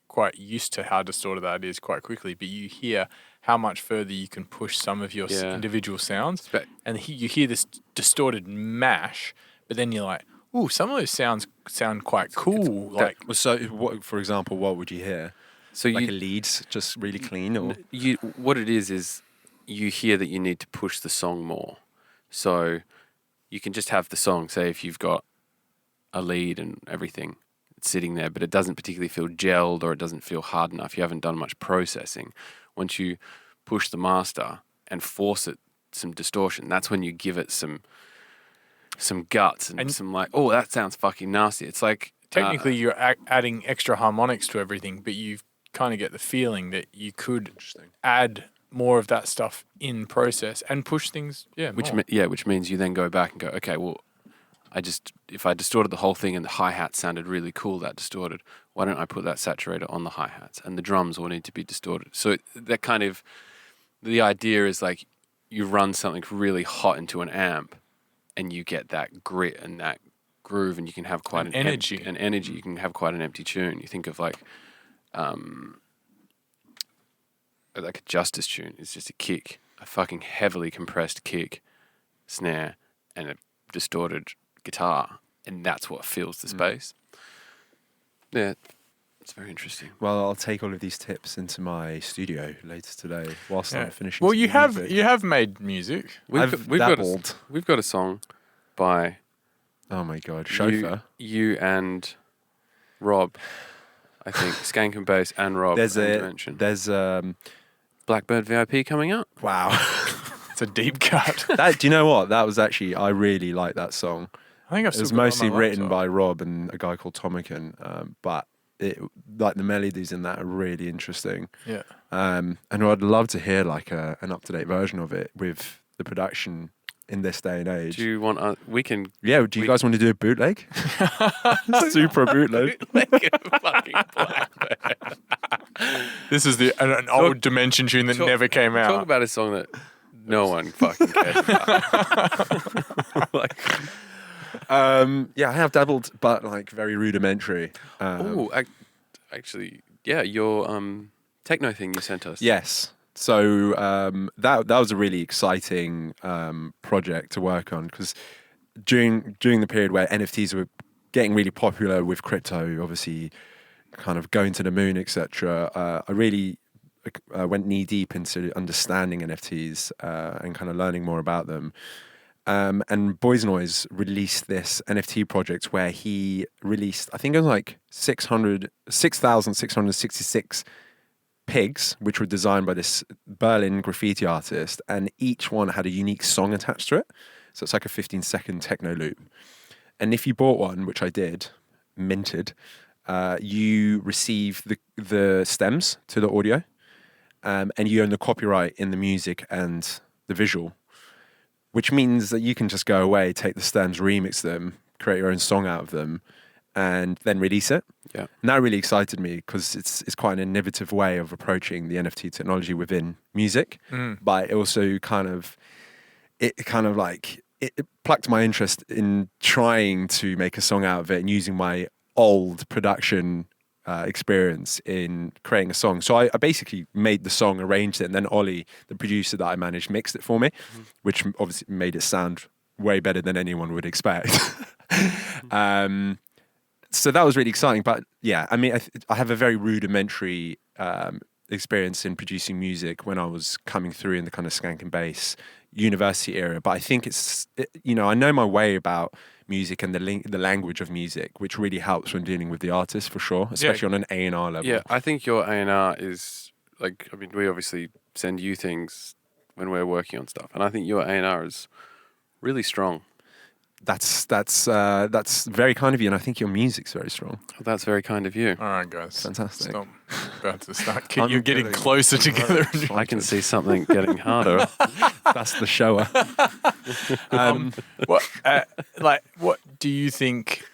Speaker 5: quite used to how distorted that is quite quickly, but you hear how much further you can push some of your
Speaker 3: Yeah.
Speaker 5: individual sounds.
Speaker 3: Spe-
Speaker 5: And you hear this distorted mash, but then you're like, ooh, some of those sounds sound quite cool. Like,
Speaker 4: Well, so, what, for example, what would you hear?
Speaker 3: So
Speaker 4: Like a
Speaker 3: you,
Speaker 4: lead, just really clean, or
Speaker 3: what it is you hear that you need to push the song more. So you can just have the song, say if you've got a lead and everything sitting there, but it doesn't particularly feel gelled or it doesn't feel hard enough. You haven't done much processing. Once you push the master and force it some distortion, that's when you give it some guts and some like, oh, that sounds fucking nasty. It's like
Speaker 5: technically, you're adding extra harmonics to everything, but you kind of get the feeling that you could add more of that stuff in process and push things,
Speaker 3: which means you then go back and go, okay, well, if I distorted the whole thing and the hi-hat sounded really cool, that distorted, why don't I put that saturator on the hi-hats and the drums all need to be distorted? So that kind of, the idea is like you run something really hot into an amp and you get that grit and that groove and you can have quite an
Speaker 5: energy.
Speaker 3: You can have quite an empty tune. You think of like a Justice tune. It's just a kick, a fucking heavily compressed kick, snare, and a distorted guitar, and that's what fills the space. Yeah, it's very interesting.
Speaker 4: well, I'll take all of these tips into my studio later today whilst I'm finishing.
Speaker 5: Well,
Speaker 4: some
Speaker 5: you
Speaker 4: music.
Speaker 5: have made music.
Speaker 4: I've
Speaker 3: we've
Speaker 4: dabbled.
Speaker 3: got a song by
Speaker 4: Oh my god, Chauffeur.
Speaker 3: you and Rob, I think Skank and Bass and Rob.
Speaker 4: There's
Speaker 3: Blackbird VIP coming up.
Speaker 4: wow.
Speaker 5: It's a deep cut.
Speaker 4: Do you know what? That was actually, I really like that song.
Speaker 5: I think I've
Speaker 4: It was
Speaker 5: still got it on
Speaker 4: mostly
Speaker 5: my
Speaker 4: written
Speaker 5: laptop.
Speaker 4: by Rob and a guy called Tomican, but like the melodies in that are really interesting.
Speaker 5: Yeah.
Speaker 4: And I'd love to hear like an up-to-date version of it with the production in this day and age.
Speaker 3: Do you want? We can.
Speaker 4: Yeah, do you guys want to do a bootleg? Super bootleg.
Speaker 3: Fucking Blackbird.
Speaker 5: This is an old Dimension tune that never came out.
Speaker 3: Talk about a song that no one fucking cares about.
Speaker 4: Yeah, I have dabbled, but like very rudimentary.
Speaker 3: Actually, yeah, your techno thing you sent us.
Speaker 4: Yes. So that was a really exciting project to work on because during the period where NFTs were getting really popular with crypto, obviously kind of going to the moon, etc. I really went knee deep into understanding NFTs and kind of learning more about them. And Boys Noise released this NFT project where he released, I think it was like 6,666 pigs, which were designed by this Berlin graffiti artist, and each one had a unique song attached to it. So it's like a 15-second techno loop. And if you bought one, which I did, minted, you receive the stems to the audio, and you own the copyright in the music and the visual, which means that you can just go away, take the stems, remix them, create your own song out of them, and then release it.
Speaker 3: Yeah.
Speaker 4: And that really excited me because it's quite an innovative way of approaching the NFT technology within music. But it also it plucked my interest in trying to make a song out of it and using my old production experience in creating a song. So I basically made the song, arranged it, and then Ollie, the producer that I managed, mixed it for me, which obviously made it sound way better than anyone would expect. So that was really exciting. But yeah, I mean, I have a very rudimentary experience in producing music when I was coming through in the kind of skank and bass university era. But I think I know my way about music and the language of music, which really helps when dealing with the artist for sure, especially on an A&R level.
Speaker 3: Yeah, I think your A&R is like, I mean, we obviously send you things when we're working on stuff, and I think your A&R is really strong.
Speaker 4: That's very kind of you, and I think your music's very strong.
Speaker 3: That's very kind of you.
Speaker 5: All right, guys.
Speaker 4: Fantastic.
Speaker 5: Stop. About to start. You're getting closer together.
Speaker 3: I can see something getting harder.
Speaker 4: That's the shower.
Speaker 5: What do you think?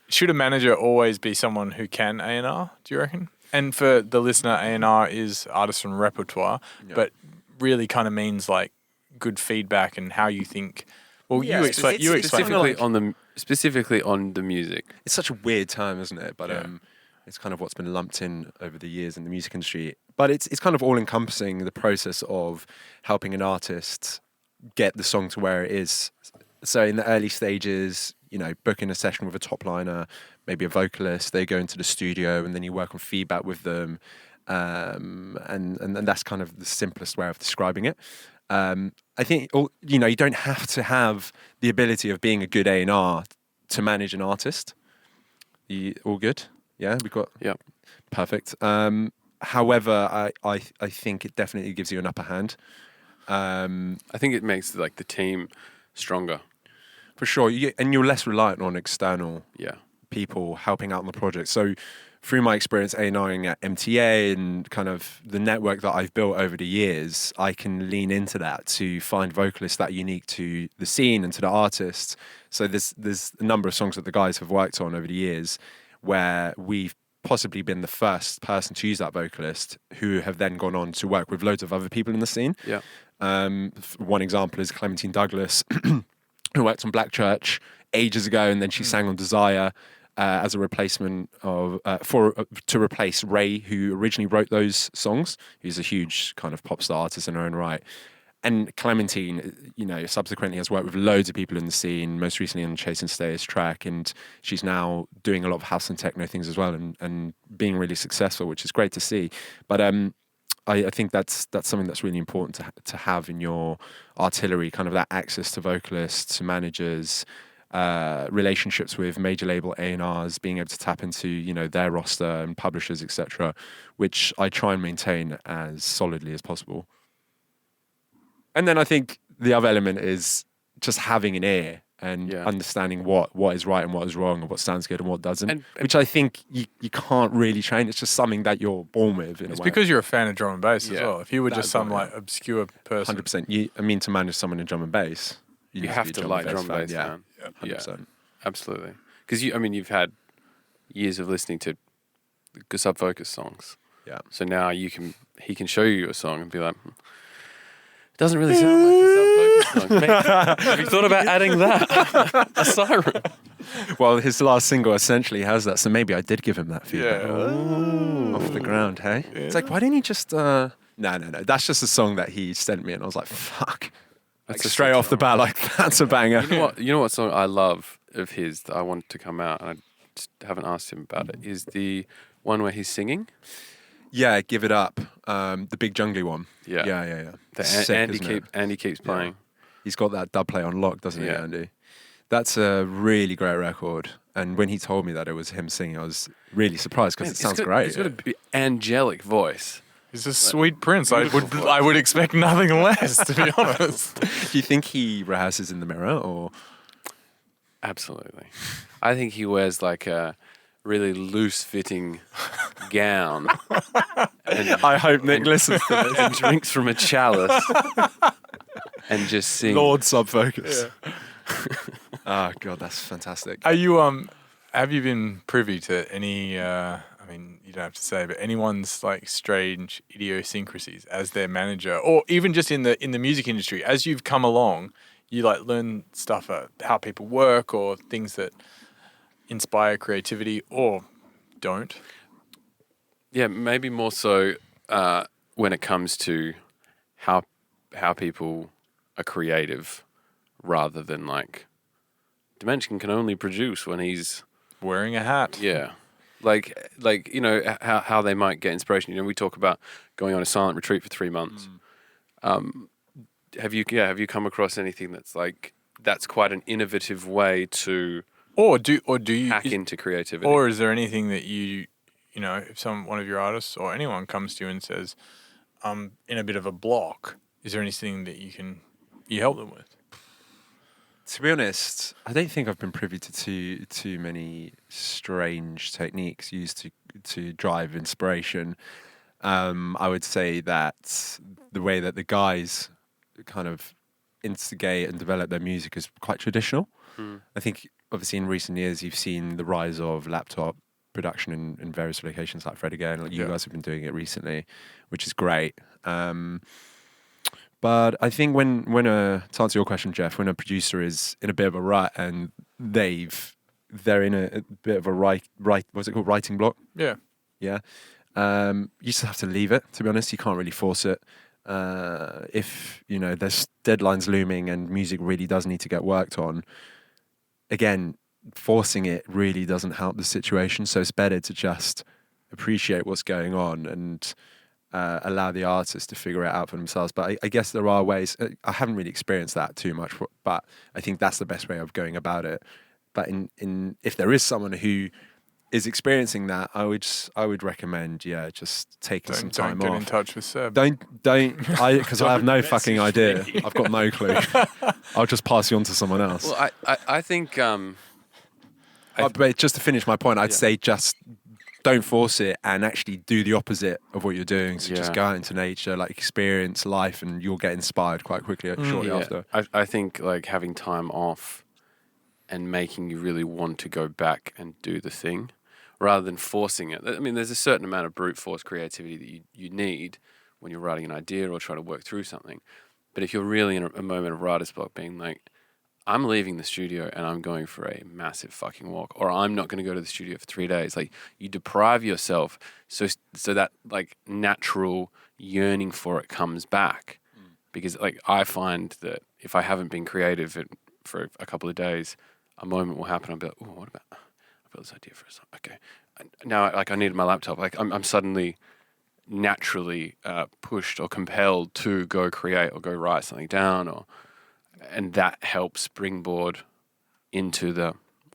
Speaker 5: Should a manager always be someone who can A&R? Do you reckon? And for the listener, A&R is artist and repertoire, but really kind of means like good feedback and how you think. Well,
Speaker 4: Yeah,
Speaker 5: you explain.
Speaker 3: Specifically on the music.
Speaker 4: It's such a weird term, isn't it? But
Speaker 5: Yeah.
Speaker 4: It's kind of what's been lumped in over the years in the music industry. But it's kind of all encompassing the process of helping an artist get the song to where it is. So in the early stages, you know, booking a session with a top liner, maybe a vocalist, they go into the studio and then you work on feedback with them. And that's kind of the simplest way of describing it. I think, you know, you don't have to have the ability of being a good A&R to manage an artist. All good? Yeah, we got...
Speaker 3: Yeah.
Speaker 4: Perfect. However, I think it definitely gives you an upper hand.
Speaker 3: I think it makes like the team stronger.
Speaker 4: For sure. And you're less reliant on external
Speaker 3: Yeah.
Speaker 4: people helping out on the project. So through my experience A&Ring at MTA and kind of the network that I've built over the years, I can lean into that to find vocalists that are unique to the scene and to the artists. So there's a number of songs that the guys have worked on over the years where we've possibly been the first person to use that vocalist, who have then gone on to work with loads of other people in the scene.
Speaker 3: Yeah.
Speaker 4: One example is Clementine Douglas, who worked on Black Church ages ago, and then she sang on Desire as a replacement of to replace Ray, who originally wrote those songs. He's a huge kind of pop star artist in her own right. And Clementine, you know, subsequently has worked with loads of people in the scene, most recently on Chase and Stay's track, and she's now doing a lot of house and techno things as well, and being really successful, which is great to see. But I think that's something that's really important to have in your artillery, kind of that access to vocalists, to managers, relationships with major label A&Rs, being able to tap into, you know, their roster and publishers, etc., which I try and maintain as solidly as possible. And then I think the other element is just having an ear and understanding what is right and what is wrong and what sounds good and what doesn't, which I think you can't really train. It's just something that you're born with in a way.
Speaker 5: It's because you're a fan of drum and bass as well. If you were just some like obscure person.
Speaker 4: 100%. I mean, to manage someone in drum and bass,
Speaker 3: You have to like drum and bass,
Speaker 4: yeah.
Speaker 3: man.
Speaker 4: 100%.
Speaker 3: Yeah, absolutely. Because you've had years of listening to sub focus songs.
Speaker 4: Yeah.
Speaker 3: So now he can show you a song and be like, it doesn't really sound like a sub focus song. Mate, have you thought about adding that? A siren.
Speaker 4: Well, his last single essentially has that, so maybe I did give him that feedback.
Speaker 5: Yeah.
Speaker 4: Off the ground, hey? Yeah. It's like, why didn't he just... No. That's just a song that he sent me, and I was like, fuck. Like, straight off the bat, like, that's a banger.
Speaker 3: You know what song I love of his that I want to come out, and I just haven't asked him about it, is the one where he's singing?
Speaker 4: Yeah, Give It Up. The big jungly one.
Speaker 3: Yeah.
Speaker 4: Yeah.
Speaker 3: That Andy keeps playing.
Speaker 4: Yeah. He's got that dub play on lock, doesn't he,
Speaker 3: Yeah.
Speaker 4: Andy? That's a really great record. And when he told me that it was him singing, I was really surprised because it sounds great.
Speaker 3: He's got a angelic voice.
Speaker 5: He's a sweet prince. I would expect nothing less, to be honest.
Speaker 4: Do you think he rehearses in the mirror or?
Speaker 3: Absolutely. I think he wears like a really loose-fitting gown. And,
Speaker 4: I hope Nick listens to this.
Speaker 3: and drinks from a chalice and just sings.
Speaker 4: Lord Subfocus. Yeah. Oh God, that's fantastic.
Speaker 5: Are you have you been privy to any I mean, you don't have to say, but anyone's like strange idiosyncrasies as their manager, or even just in the music industry, as you've come along, you like learn stuff how people work or things that inspire creativity or don't?
Speaker 3: Yeah, maybe more so when it comes to how people are creative, rather than like Dimension can only produce when he's
Speaker 5: wearing a hat.
Speaker 3: Yeah. Like you know how they might get inspiration. You know, we talk about going on a silent retreat for 3 months. Have you come across anything that's quite an innovative way to
Speaker 5: or do you
Speaker 3: hack into creativity?
Speaker 5: Or is there anything that you know, if one of your artists or anyone comes to you and says, I'm in a bit of a block, is there anything that you help them with?
Speaker 4: To be honest, I don't think I've been privy to too many strange techniques used to drive inspiration. I would say that the way that the guys kind of instigate and develop their music is quite traditional. I think, obviously, in recent years, you've seen the rise of laptop production in various locations like Fred again. Like you guys have been doing it recently, which is great. But I think when to answer your question, Jeff, when a producer is in a bit of a rut and they've they're in a bit of a what's it called, writing block.
Speaker 5: Yeah.
Speaker 4: Yeah. You just have to leave it, to be honest. You can't really force it. If, there's deadlines looming and music really does need to get worked on, again, forcing it really doesn't help the situation. So it's better to just appreciate what's going on and allow the artists to figure it out for themselves. But I guess there are ways. I haven't really experienced that too much, but I think that's the best way of going about it. But if there is someone who is experiencing that, I would recommend, just taking some time
Speaker 5: Don't
Speaker 4: off.
Speaker 5: get in touch with Seb.
Speaker 4: Because I have no fucking idea. I've got no clue. I'll just pass you on to someone else.
Speaker 3: Well, I think
Speaker 4: But just to finish my point, I'd say just don't force it and actually do the opposite of what you're doing. So just go out into nature, like experience life, and you'll get inspired quite quickly shortly after.
Speaker 3: I think like having time off and making you really want to go back and do the thing rather than forcing it. I mean, there's a certain amount of brute force creativity that you need when you're writing an idea or trying to work through something. But if you're really in a moment of writer's block, being like, I'm leaving the studio and I'm going for a massive fucking walk, or I'm not going to go to the studio for 3 days. Like, you deprive yourself so that like natural yearning for it comes back. Because like I find that if I haven't been creative for a couple of days, a moment will happen. I'll be like, oh, what about? I've got this idea for a song. Okay, now like I need my laptop. Like I'm suddenly naturally pushed or compelled to go create or go write something down, and that helps springboard into the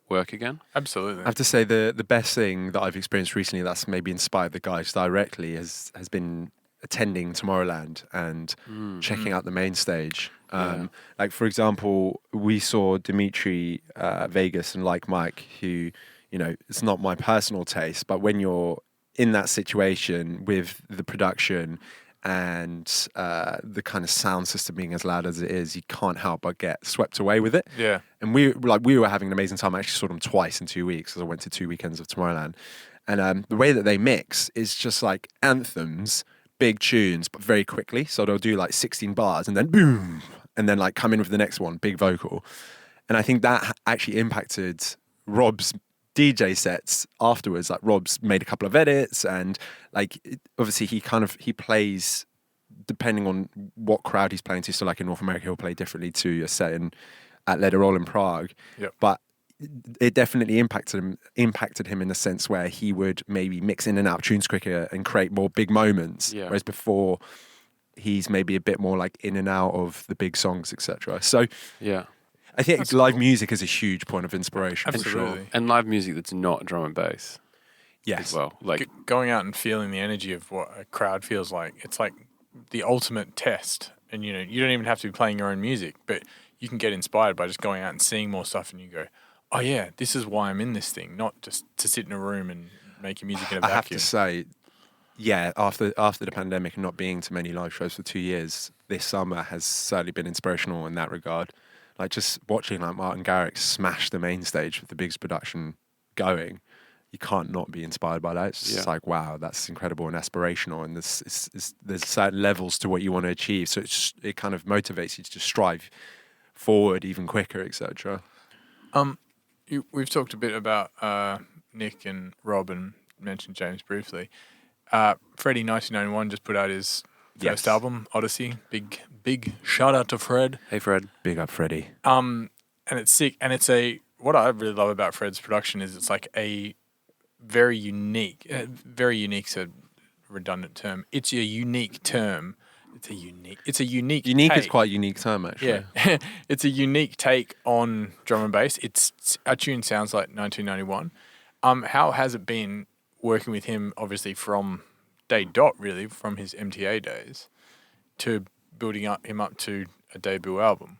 Speaker 3: work again.
Speaker 5: Absolutely.
Speaker 4: I have to say the best thing that I've experienced recently that's maybe inspired the guys directly has been attending Tomorrowland and checking out the main stage. Like, for example, we saw Dimitri Vegas and Like Mike, who, it's not my personal taste, but when you're in that situation with the production and the kind of sound system being as loud as it is, you can't help but get swept away with it.
Speaker 5: Yeah.
Speaker 4: And we were having an amazing time. I actually saw them twice in 2 weeks because I went to 2 weekends of Tomorrowland. And the way that they mix is just like anthems, big tunes, but very quickly. So they'll do like 16 bars and then boom, and then like come in with the next one, big vocal. And I think that actually impacted Rob's DJ sets afterwards. Like, Rob's made a couple of edits, and like obviously he plays depending on what crowd he's playing to. So like in North America, he'll play differently to a set at Let It Roll in Prague.
Speaker 5: Yep.
Speaker 4: But it definitely impacted him in the sense where he would maybe mix in and out of tunes quicker and create more big moments.
Speaker 3: Yeah.
Speaker 4: Whereas before, he's maybe a bit more like in and out of the big songs, etc. So
Speaker 3: Yeah.
Speaker 4: I think live music is a huge point of inspiration. For sure.
Speaker 5: Absolutely.
Speaker 3: And live music that's not drum and bass
Speaker 4: Yes.
Speaker 3: as well. Like,
Speaker 5: Going out and feeling the energy of what a crowd feels like. It's like the ultimate test. And, you don't even have to be playing your own music, but you can get inspired by just going out and seeing more stuff, and you go, oh yeah, this is why I'm in this thing, not just to sit in a room and make your music in a vacuum.
Speaker 4: I have to say, after the pandemic and not being to many live shows for 2 years, this summer has certainly been inspirational in that regard. Like, just watching like Martin Garrix smash the main stage with the biggest production going, you can't not be inspired by that. It's just like, wow, that's incredible and aspirational, and there's certain levels to what you want to achieve. So it kind of motivates you to just strive forward even quicker, etc.
Speaker 5: We've talked a bit about Nick and Rob and mentioned James briefly. Freddie 1991 just put out his first album, Odyssey. Big shout out to Fred.
Speaker 3: hey, Fred.
Speaker 4: Big up, Freddie.
Speaker 5: And it's sick. And what I really love about Fred's production is it's like a very unique's a redundant term. It's a unique term. It's a unique
Speaker 4: Unique
Speaker 5: take.
Speaker 4: is quite a unique term, actually.
Speaker 5: Yeah. It's a unique take on drum and bass. Our tune sounds like 1991. How has it been working with him, obviously from day dot, really, from his MTA days, to building him up to a debut album?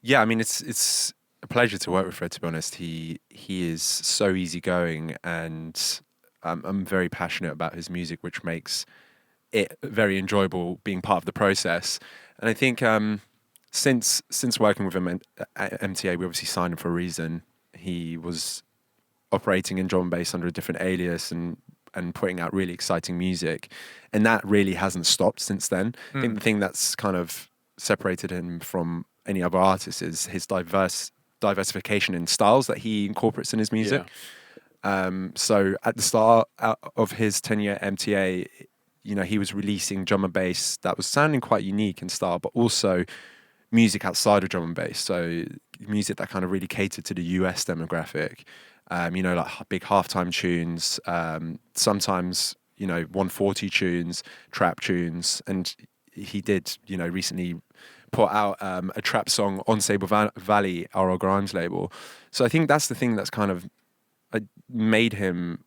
Speaker 4: Yeah, I mean, it's a pleasure to work with Fred, to be honest. He is so easygoing, and I'm very passionate about his music, which makes it very enjoyable being part of the process. And I think since working with him at MTA, we obviously signed him for a reason. He was operating in drum and bass under a different alias and putting out really exciting music, and that really hasn't stopped since then. I think the thing that's kind of separated him from any other artist is his diverse diversification in styles that he incorporates in his music. So at the start of his tenure at MTA, he was releasing drum and bass that was sounding quite unique in style, but also music outside of drum and bass. So music that kind of really catered to the US demographic, like big halftime tunes, sometimes, 140 tunes, trap tunes. And he did, recently put out a trap song on Sable Valley, R.L. Grimes' label. So I think that's the thing that's kind of made him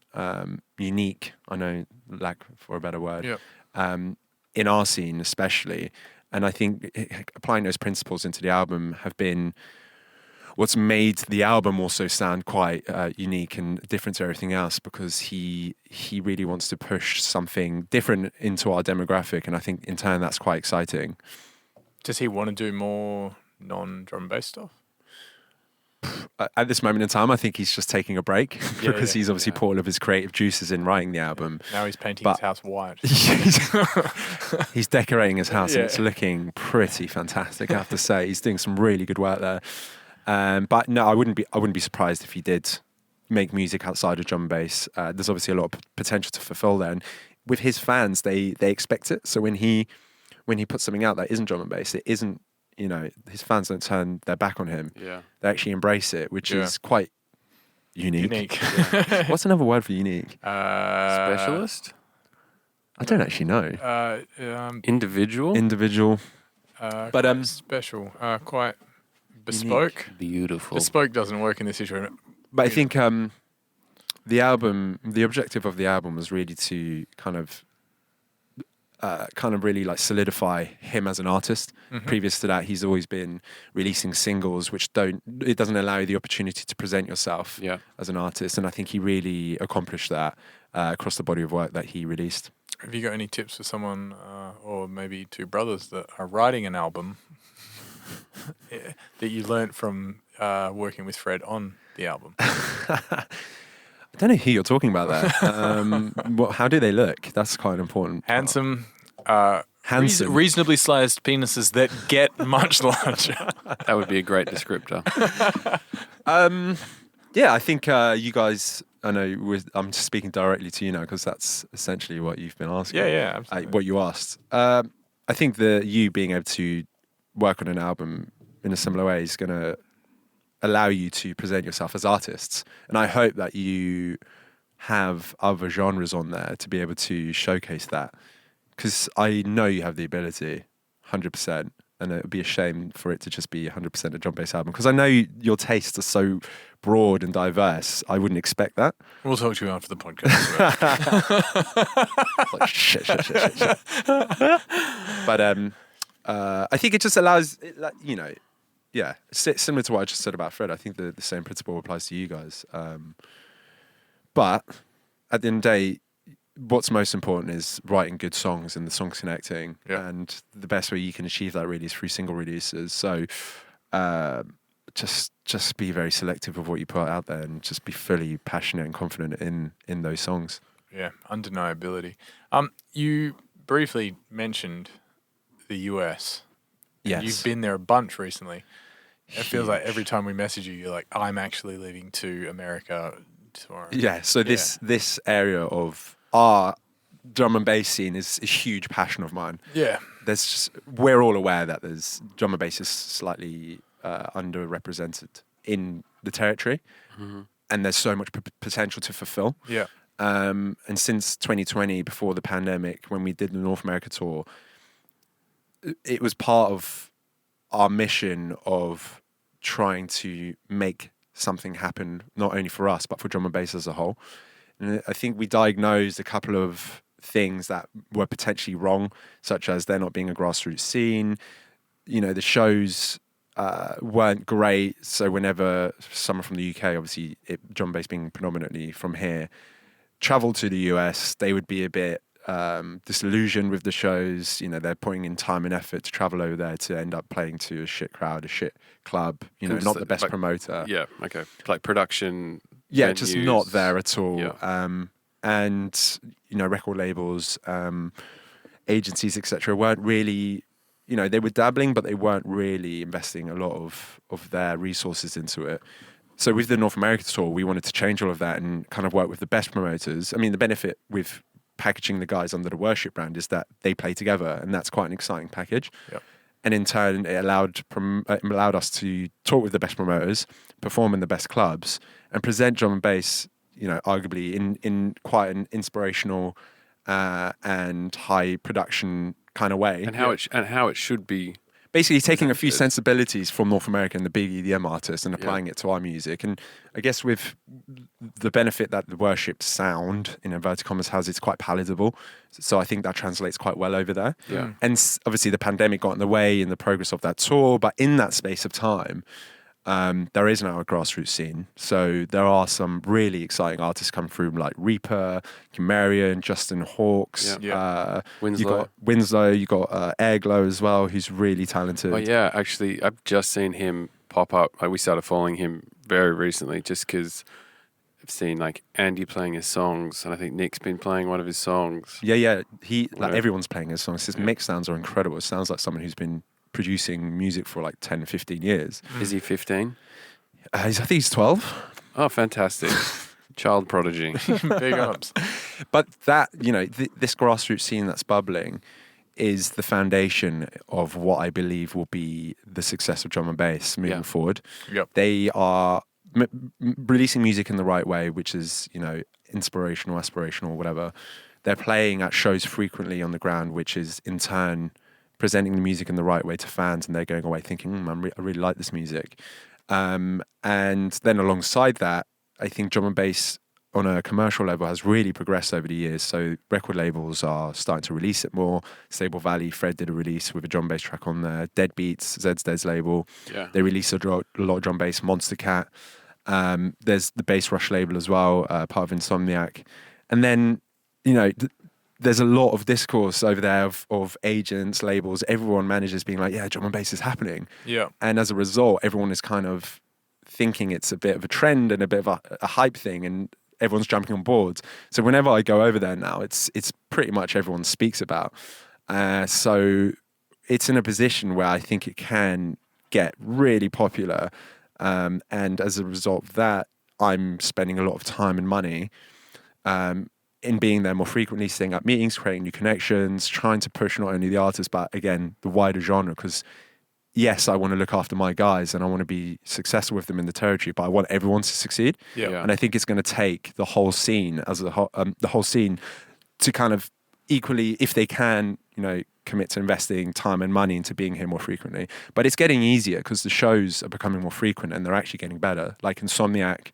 Speaker 4: unique, I know, lack for a better word, in our scene especially. And I think applying those principles into the album have been what's made the album also sound quite unique and different to everything else, because he really wants to push something different into our demographic. And I think in turn that's quite exciting.
Speaker 5: Does he want to do more non-drum and bass stuff?
Speaker 4: At this moment in time, I think he's just taking a break because he's obviously put all of his creative juices in writing the album.
Speaker 5: Now he's painting his house white.
Speaker 4: He's decorating his house and it's looking pretty fantastic, I have to say. He's doing some really good work there. But no, I wouldn't be surprised if he did make music outside of drum and bass. There's obviously a lot of potential to fulfill there. And with his fans, they expect it. So when he puts something out that isn't drum and bass, it isn't, his fans don't turn their back on him.
Speaker 3: Yeah.
Speaker 4: They actually embrace it, which is quite unique.
Speaker 5: Unique.
Speaker 4: What's another word for unique?
Speaker 3: Specialist?
Speaker 4: I don't actually know.
Speaker 3: Individual?
Speaker 4: Individual.
Speaker 5: But special. Quite bespoke.
Speaker 3: Unique. Beautiful.
Speaker 5: Bespoke doesn't work in this situation.
Speaker 4: But I think the objective of the album was really to kind of really like solidify him as an artist.
Speaker 5: Mm-hmm.
Speaker 4: Previous to that, he's always been releasing singles which doesn't allow you the opportunity to present yourself as an artist. And I think he really accomplished that across the body of work that he released.
Speaker 5: Have you got any tips for someone, or maybe two brothers that are writing an album that you learnt from working with Fred on the album?
Speaker 4: I don't know who you're talking about there. How do they look? That's quite important.
Speaker 5: Handsome.
Speaker 4: Reasonably
Speaker 5: sized penises that get much larger.
Speaker 3: That would be a great descriptor.
Speaker 4: I think you guys, I know I'm just speaking directly to you now because that's essentially what you've been asking.
Speaker 5: Yeah, absolutely.
Speaker 4: What you asked. I think you being able to work on an album in a similar way is going to allow you to present yourself as artists. And I hope that you have other genres on there to be able to showcase that. Because I know you have the ability, 100%. And it would be a shame for it to just be 100% a drum bass album. Because I know your tastes are so broad and diverse. I wouldn't expect that.
Speaker 5: We'll talk to you after the podcast.
Speaker 4: Like, shit. But I think it just allows, similar to what I just said about Fred. I think the same principle applies to you guys. But at the end of the day, what's most important is writing good songs and the songs connecting.
Speaker 5: Yeah.
Speaker 4: And the best way you can achieve that really is through single releases. So just be very selective of what you put out there and just be fully passionate and confident in those songs.
Speaker 5: Yeah, undeniability. You briefly mentioned the US.
Speaker 4: Yes.
Speaker 5: You've been there a bunch recently. It feels like
Speaker 4: Huge.
Speaker 5: every time we message you, you're like, I'm actually leaving to America tomorrow.
Speaker 4: Yeah, so this area of our drum and bass scene is a huge passion of mine.
Speaker 5: Yeah.
Speaker 4: We're all aware that there's drum and bass is slightly underrepresented in the territory, and there's so much potential to fulfill.
Speaker 5: Yeah.
Speaker 4: And since 2020, before the pandemic, when we did the North America tour, it was part of our mission of trying to make something happen, not only for us, but for drum and bass as a whole. And I think we diagnosed a couple of things that were potentially wrong, such as there not being a grassroots scene. The shows weren't great. So whenever someone from the UK, obviously drum and bass being predominantly from here, traveled to the US, they would be a bit disillusioned with the shows. They're putting in time and effort to travel over there to end up playing to a shit crowd, a shit club, not the best promoter.
Speaker 3: Yeah, okay. Like production.
Speaker 4: Yeah,
Speaker 3: venues.
Speaker 4: just not there at all.
Speaker 3: Yeah.
Speaker 4: And record labels, agencies, etc., weren't really they were dabbling, but they weren't really investing a lot of their resources into it. So with the North America tour, we wanted to change all of that and kind of work with the best promoters. I mean, the benefit with packaging the guys under the Worship brand is that they play together, and that's quite an exciting package.
Speaker 5: Yep.
Speaker 4: And in turn, it allowed us to talk with the best promoters, perform in the best clubs, and present drum and bass, arguably in quite an inspirational and high production kind of way.
Speaker 3: And how it should be.
Speaker 4: Basically taking a few sensibilities from North America and the big EDM artists and applying it to our music. And I guess with the benefit that the Worship sound, in inverted commas, has, it's quite palatable. So I think that translates quite well over there.
Speaker 3: Yeah.
Speaker 4: And obviously the pandemic got in the way in the progress of that tour, but in that space of time, there is now a grassroots scene. So there are some really exciting artists come through, like Reaper, Kimarian, Justin Hawkes,
Speaker 3: Winslow.
Speaker 4: You got Winslow, you got Airglow as well, who's really talented.
Speaker 3: Oh yeah, actually, I've just seen him pop up. Like we started following him very recently, just because I've seen like Andy playing his songs, and I think Nick's been playing one of his songs.
Speaker 4: Yeah. Everyone's playing his songs. His mix sounds are incredible. It sounds like someone who's been producing music for like 10, 15 years.
Speaker 3: Is he 15?
Speaker 4: I think he's 12.
Speaker 3: Oh, fantastic. Child prodigy.
Speaker 5: Big ups.
Speaker 4: But that, this grassroots scene that's bubbling is the foundation of what I believe will be the success of drum and bass moving forward.
Speaker 5: Yep.
Speaker 4: They are releasing music in the right way, which is, inspirational, aspirational, whatever. They're playing at shows frequently on the ground, which is in turn presenting the music in the right way to fans, and they're going away thinking, I really like this music. And then alongside that, I think drum and bass on a commercial level has really progressed over the years. So record labels are starting to release it more. Stable Valley, Fred did a release with a drum bass track on there. Deadbeats, Zed's Dead's label. Yeah. They released a lot of drum bass. Monster Cat. There's the Bass Rush label as well, part of Insomniac. And then, there's a lot of discourse over there of agents, labels, everyone managers being like, yeah, drum and bass is happening. Yeah. And as a result, everyone is kind of thinking it's a bit of a trend and a bit of a hype thing, and everyone's jumping on board. So whenever I go over there now, it's pretty much everyone speaks about. So it's in a position where I think it can get really popular. And as a result of that, I'm spending a lot of time and money in being there more frequently, setting up meetings, creating new connections, trying to push not only the artists, but again, the wider genre. Because yes, I want to look after my guys and I want to be successful with them in the territory, but I want everyone to succeed. Yeah. And I think it's going to take the whole scene the whole scene to kind of equally, if they can, commit to investing time and money into being here more frequently. But it's getting easier because the shows are becoming more frequent and they're actually getting better. Like Insomniac,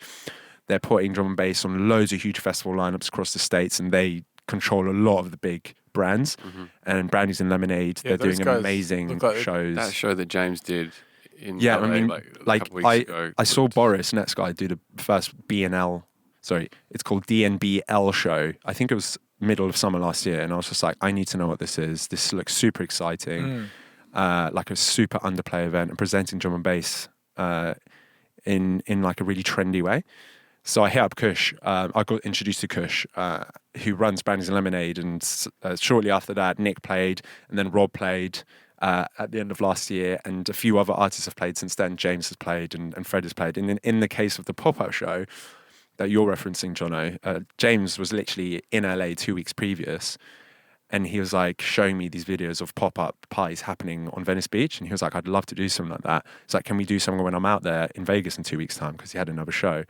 Speaker 4: they're putting drum and bass on loads of huge festival lineups across the States, and they control a lot of the big brands. Mm-hmm. And Brandies and Lemonade, they're doing amazing shows.
Speaker 3: That show that James did in
Speaker 4: LA,
Speaker 3: a couple weeks ago.
Speaker 4: I saw Boris Next Guy do the first it's called DNBL show. I think it was middle of summer last year, and I was just like, I need to know what this is. This looks super exciting, like a super underplay event, and presenting drum and bass in like a really trendy way. So I hit up Kush. I got introduced to Kush, who runs Brandies and Lemonade, and shortly after that, Nick played, and then Rob played at the end of last year, and a few other artists have played since then. James has played, and Fred has played. And in the case of the pop-up show that you're referencing, Jono, James was literally in LA 2 weeks previous, and he was like showing me these videos of pop-up parties happening on Venice Beach, and he was like, I'd love to do something like that. It's like, can we do something when I'm out there in Vegas in 2 weeks' time? Because he had another show.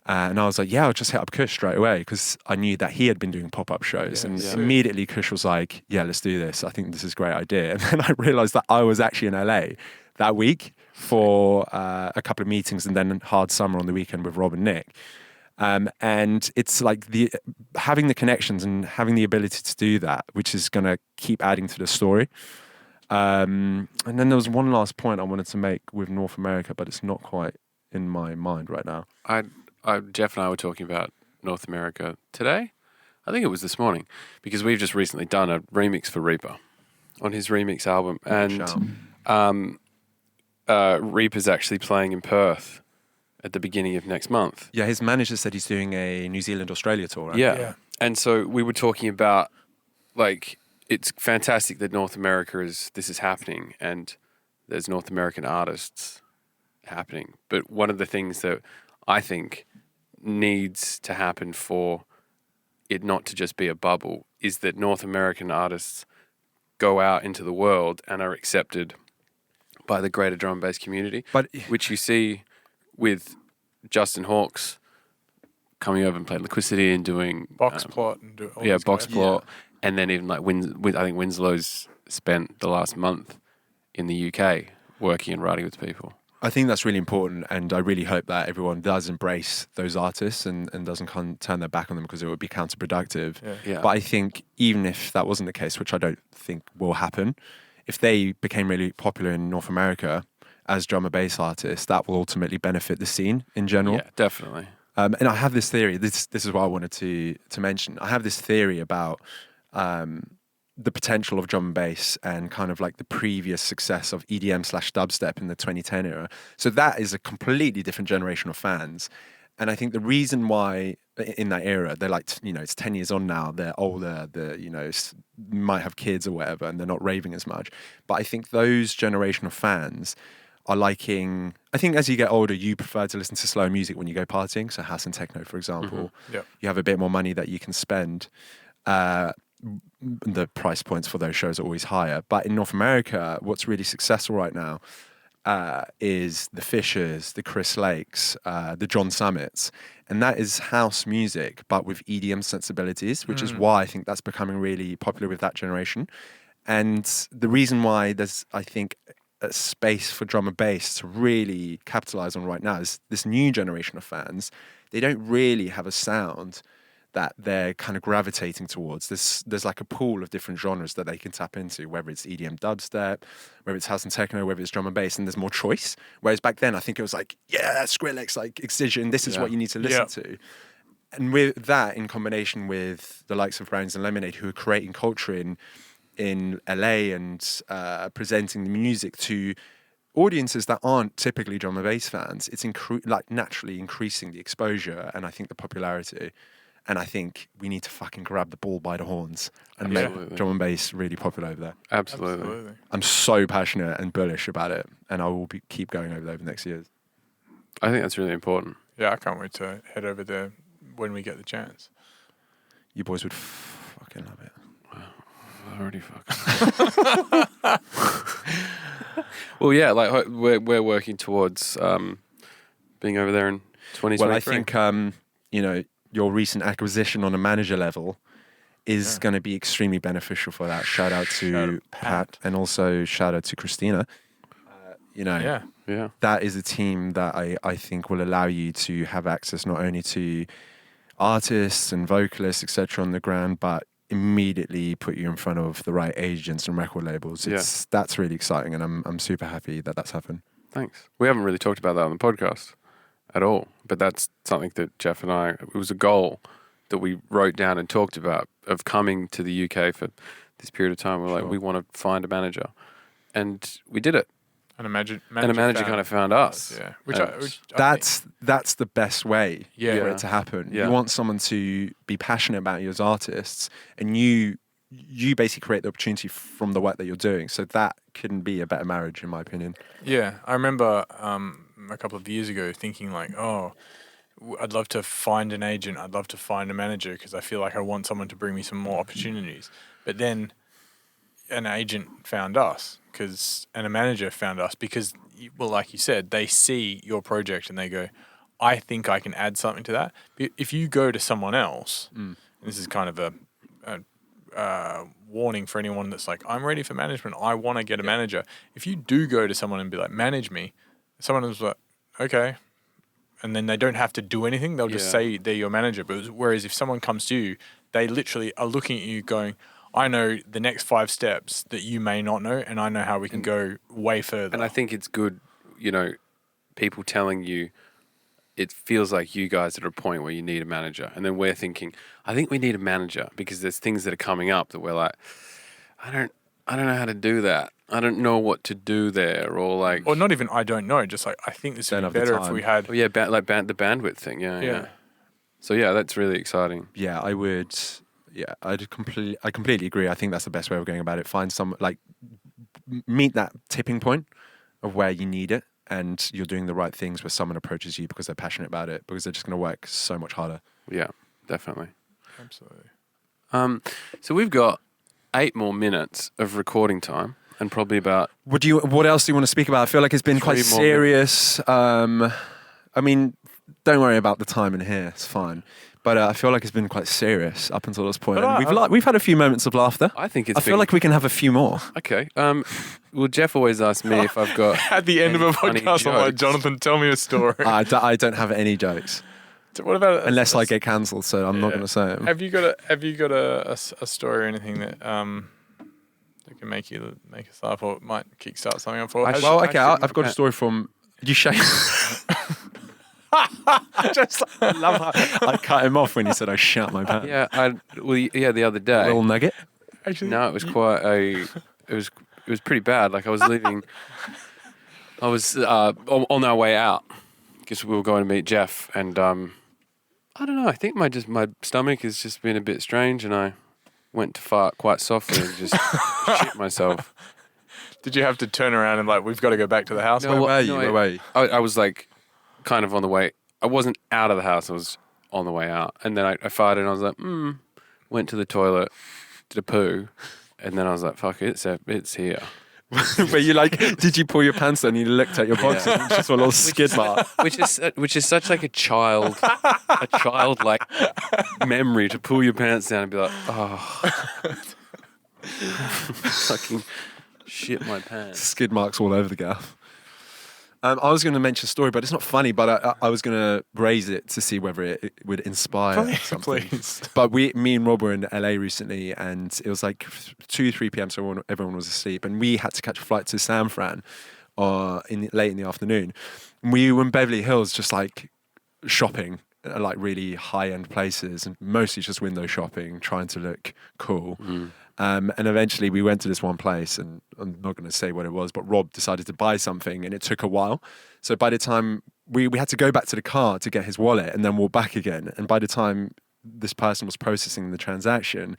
Speaker 4: And I was like, yeah, I'll just hit up Kush straight away, because I knew that he had been doing pop-up shows. Immediately Kush was like, yeah, let's do this. I think this is a great idea. And then I realized that I was actually in LA that week for a couple of meetings, and then Hard Summer on the weekend with Rob and Nick. And it's like having the connections and having the ability to do that, which is going to keep adding to the story. And then there was one last point I wanted to make with North America, but it's not quite in my mind right now.
Speaker 3: Jeff and I were talking about North America today. I think it was this morning, because we've just recently done a remix for Reaper on his remix album. And Reaper's actually playing in Perth at the beginning of next month.
Speaker 4: Yeah, his manager said he's doing a New Zealand-Australia tour, right?
Speaker 3: Yeah. And so we were talking about, like, it's fantastic that North America this is happening, and there's North American artists happening. But one of the things that I think needs to happen for it not to just be a bubble is that North American artists go out into the world and are accepted by the greater drum and bass community, which you see with Justin Hawkes coming over and playing Liquidity and doing
Speaker 5: Box plot and do all
Speaker 3: box plot, and then even like I think Winslow's spent the last month in the UK working and writing with people.
Speaker 4: I think that's really important, and I really hope that everyone does embrace those artists and doesn't turn their back on them, because it would be counterproductive.
Speaker 3: Yeah.
Speaker 4: But I think even if that wasn't the case, which I don't think will happen, if they became really popular in North America as drum and bass artists, that will ultimately benefit the scene in general.
Speaker 3: Yeah, definitely.
Speaker 4: And I have this theory. This is what I wanted to mention. I have this theory about the potential of drum and bass and kind of like the previous success of EDM/dubstep in the 2010 era. So that is a completely different generation of fans. And I think the reason why in that era, they're like, it's 10 years on now, they're older, might have kids or whatever, and they're not raving as much. But I think those generation of fans are liking, I think as you get older, you prefer to listen to slow music when you go partying. So house and techno, for example.
Speaker 5: Mm-hmm. Yep.
Speaker 4: You have a bit more money that you can spend. The price points for those shows are always higher. But in North America, what's really successful right now is the Fishers, the Chris Lakes, the John Summits. And that is house music, but with EDM sensibilities, which is why I think that's becoming really popular with that generation. And the reason why there's, I think, a space for drum and bass to really capitalize on right now is this new generation of fans. They don't really have a sound that they're kind of gravitating towards. There's like a pool of different genres that they can tap into, whether it's EDM dubstep, whether it's house and techno, whether it's drum and bass, and there's more choice. Whereas back then, I think it was like, yeah, Skrillex, like Excision, this is what you need to listen to. And with that, in combination with the likes of Brownies and Lemonade, who are creating culture in LA and presenting the music to audiences that aren't typically drum and bass fans, it's naturally increasing the exposure and I think the popularity. And I think we need to fucking grab the ball by the horns and make drum and bass really popular over there.
Speaker 3: Absolutely.
Speaker 4: I'm so passionate and bullish about it, and I will keep going over there over the next years.
Speaker 3: I think that's really important.
Speaker 5: Yeah, I can't wait to head over there when we get the chance.
Speaker 4: You boys would fucking love it.
Speaker 3: I already fucking. Well, yeah, like we're working towards being over there in 2023.
Speaker 4: Well, I think your recent acquisition on a manager level is going to be extremely beneficial for that. Shout out to Pat, and also shout out to Christina. That is a team that I think will allow you to have access not only to artists and vocalists, etc., on the ground, but immediately put you in front of the right agents and record labels. That's really exciting, and I'm super happy that that's happened.
Speaker 3: Thanks. We haven't really talked about that on the podcast at all, but that's something that Jeff and it was a goal that we wrote down and talked about of coming to the UK for this period of time. We're like, we want to find a manager, and we did it.
Speaker 5: And a manager
Speaker 3: kind of found us.
Speaker 5: Yeah,
Speaker 4: that's the best way for it to happen.
Speaker 3: Yeah.
Speaker 4: You want someone to be passionate about you as artists, and you basically create the opportunity from the work that you're doing. So that couldn't be a better marriage, in my opinion.
Speaker 5: Yeah, I remember a couple of years ago thinking like, I'd love to find an agent, I'd love to find a manager, because I feel like I want someone to bring me some more opportunities. But then an agent found us, and a manager found us because, well, like you said, they see your project and they go, I think I can add something to that. If you go to someone else, and this is kind of a warning for anyone that's like, I'm ready for management, I want to get a manager. If you do go to someone and be like, manage me, someone is like, okay. And then they don't have to do anything. They'll just say they're your manager. But whereas if someone comes to you, they literally are looking at you going, I know the next 5 steps that you may not know, and I know how we can go way further.
Speaker 3: And I think it's good, people telling you, it feels like you guys are at a point where you need a manager. And then we're thinking, I think we need a manager because there's things that are coming up that we're like, I don't know how to do that. I don't know what to do there, or not even I don't know. Just like I think this would be better if we had. Oh, the bandwidth thing. Yeah. So yeah, that's really exciting.
Speaker 4: Yeah, I would. Yeah, I completely agree. I think that's the best way of going about it. Find some meet that tipping point of where you need it, and you're doing the right things where someone approaches you because they're passionate about it, because they're just going to work so much harder.
Speaker 3: Yeah, definitely.
Speaker 5: Absolutely.
Speaker 3: So we've got 8 more minutes of recording time, and probably about
Speaker 4: What else do you want to speak about? I feel like it's been quite
Speaker 3: 3 more
Speaker 4: serious. I mean, don't worry about the time in here. It's fine. But I feel like it's been quite serious up until this point.
Speaker 5: But
Speaker 4: And we've had a few moments of laughter.
Speaker 3: I think it's.
Speaker 4: I feel like we can have a few more.
Speaker 3: Okay. Well, Jeff always asks me if I've got
Speaker 5: At the end of a
Speaker 3: any funny
Speaker 5: podcast, I'm like,
Speaker 3: jokes.
Speaker 5: Jonathan, tell me a story.
Speaker 4: I don't have any jokes
Speaker 5: So what about
Speaker 4: unless I get cancelled, so I'm not
Speaker 5: Yeah.
Speaker 4: going to say it.
Speaker 5: Have you got a story or anything that that can make us laugh or might kickstart something up for?
Speaker 4: Well, okay, I've got a story from. You shake. Just I love how I cut him off when he said I shat my pants.
Speaker 3: Yeah, the other day.
Speaker 4: Little nugget.
Speaker 5: Actually,
Speaker 3: No, it was quite a. It was pretty bad. Like I was leaving. I was on our way out because we were going to meet Jeff, and I don't know. I think my stomach has just been a bit strange, and I went to fart quite softly and just shit myself.
Speaker 5: did you have to turn around and like, we've got to go back to the house?
Speaker 3: No,
Speaker 4: Where were you?
Speaker 3: I was like, kind of on the way. I wasn't out of the house. I was on the way out, and then I farted, and I was like, went to the toilet, did a poo, and then I was like, fuck it, it's here.
Speaker 4: Where you like, did you pull your pants down and you looked at your boxes and just a little skid mark?
Speaker 3: Which is such like a childlike memory to pull your pants down and be like, oh, fucking shit my pants.
Speaker 4: Skid marks all over the gaff. I was going to mention a story, but it's not funny. But I was going to raise it to see whether it would inspire something.
Speaker 5: Please.
Speaker 4: But me and Rob were in LA recently, and it was like 2-3 p.m. So everyone was asleep, and we had to catch a flight to San Fran, late in the afternoon. And we were in Beverly Hills, just like shopping at like really high end places, and mostly just window shopping, trying to look cool. And eventually we went to this one place, and I'm not going to say what it was, but Rob decided to buy something, and it took a while. So by the time we had to go back to the car to get his wallet and then walk back again. And by the time this person was processing the transaction,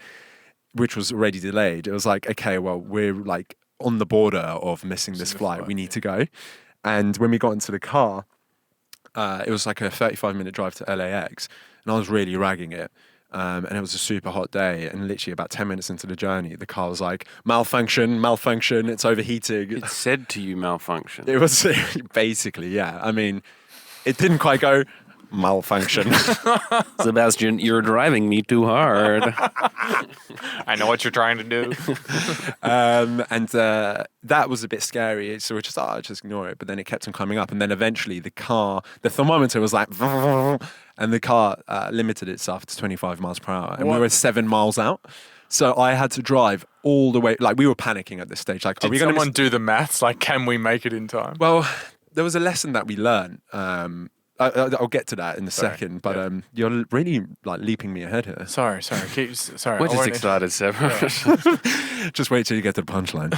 Speaker 4: which was already delayed, it was like, okay, well, we're like on the border of missing this flight. We need to go. And when we got into the car, it was like a 35-minute drive to LAX, and I was really ragging it. And it was a super hot day, and literally about 10 minutes into the journey, the car was like, malfunction, it's overheating.
Speaker 3: It said to you malfunction.
Speaker 4: It was basically, yeah. I mean, it didn't quite go malfunction.
Speaker 3: Sebastian, you're driving me too hard.
Speaker 5: I know what you're trying to do.
Speaker 4: And that was a bit scary. So we're just ignore it. But then it kept on coming up. And then eventually the thermometer was like, and the car limited itself to 25 miles per hour. And we were 7 miles out. So I had to drive all the way. Like, we were panicking at this stage. Like,
Speaker 5: Did
Speaker 4: are we going
Speaker 5: someone do the maths? Like, can we make it in time?
Speaker 4: Well, there was a lesson that we learned. I'll get to that in a second, but you're really like leaping me ahead here.
Speaker 5: Sorry. Sorry.
Speaker 3: We're
Speaker 5: I
Speaker 3: just
Speaker 5: won't-
Speaker 3: excited, Seb.
Speaker 4: Just wait till you get to the punchline.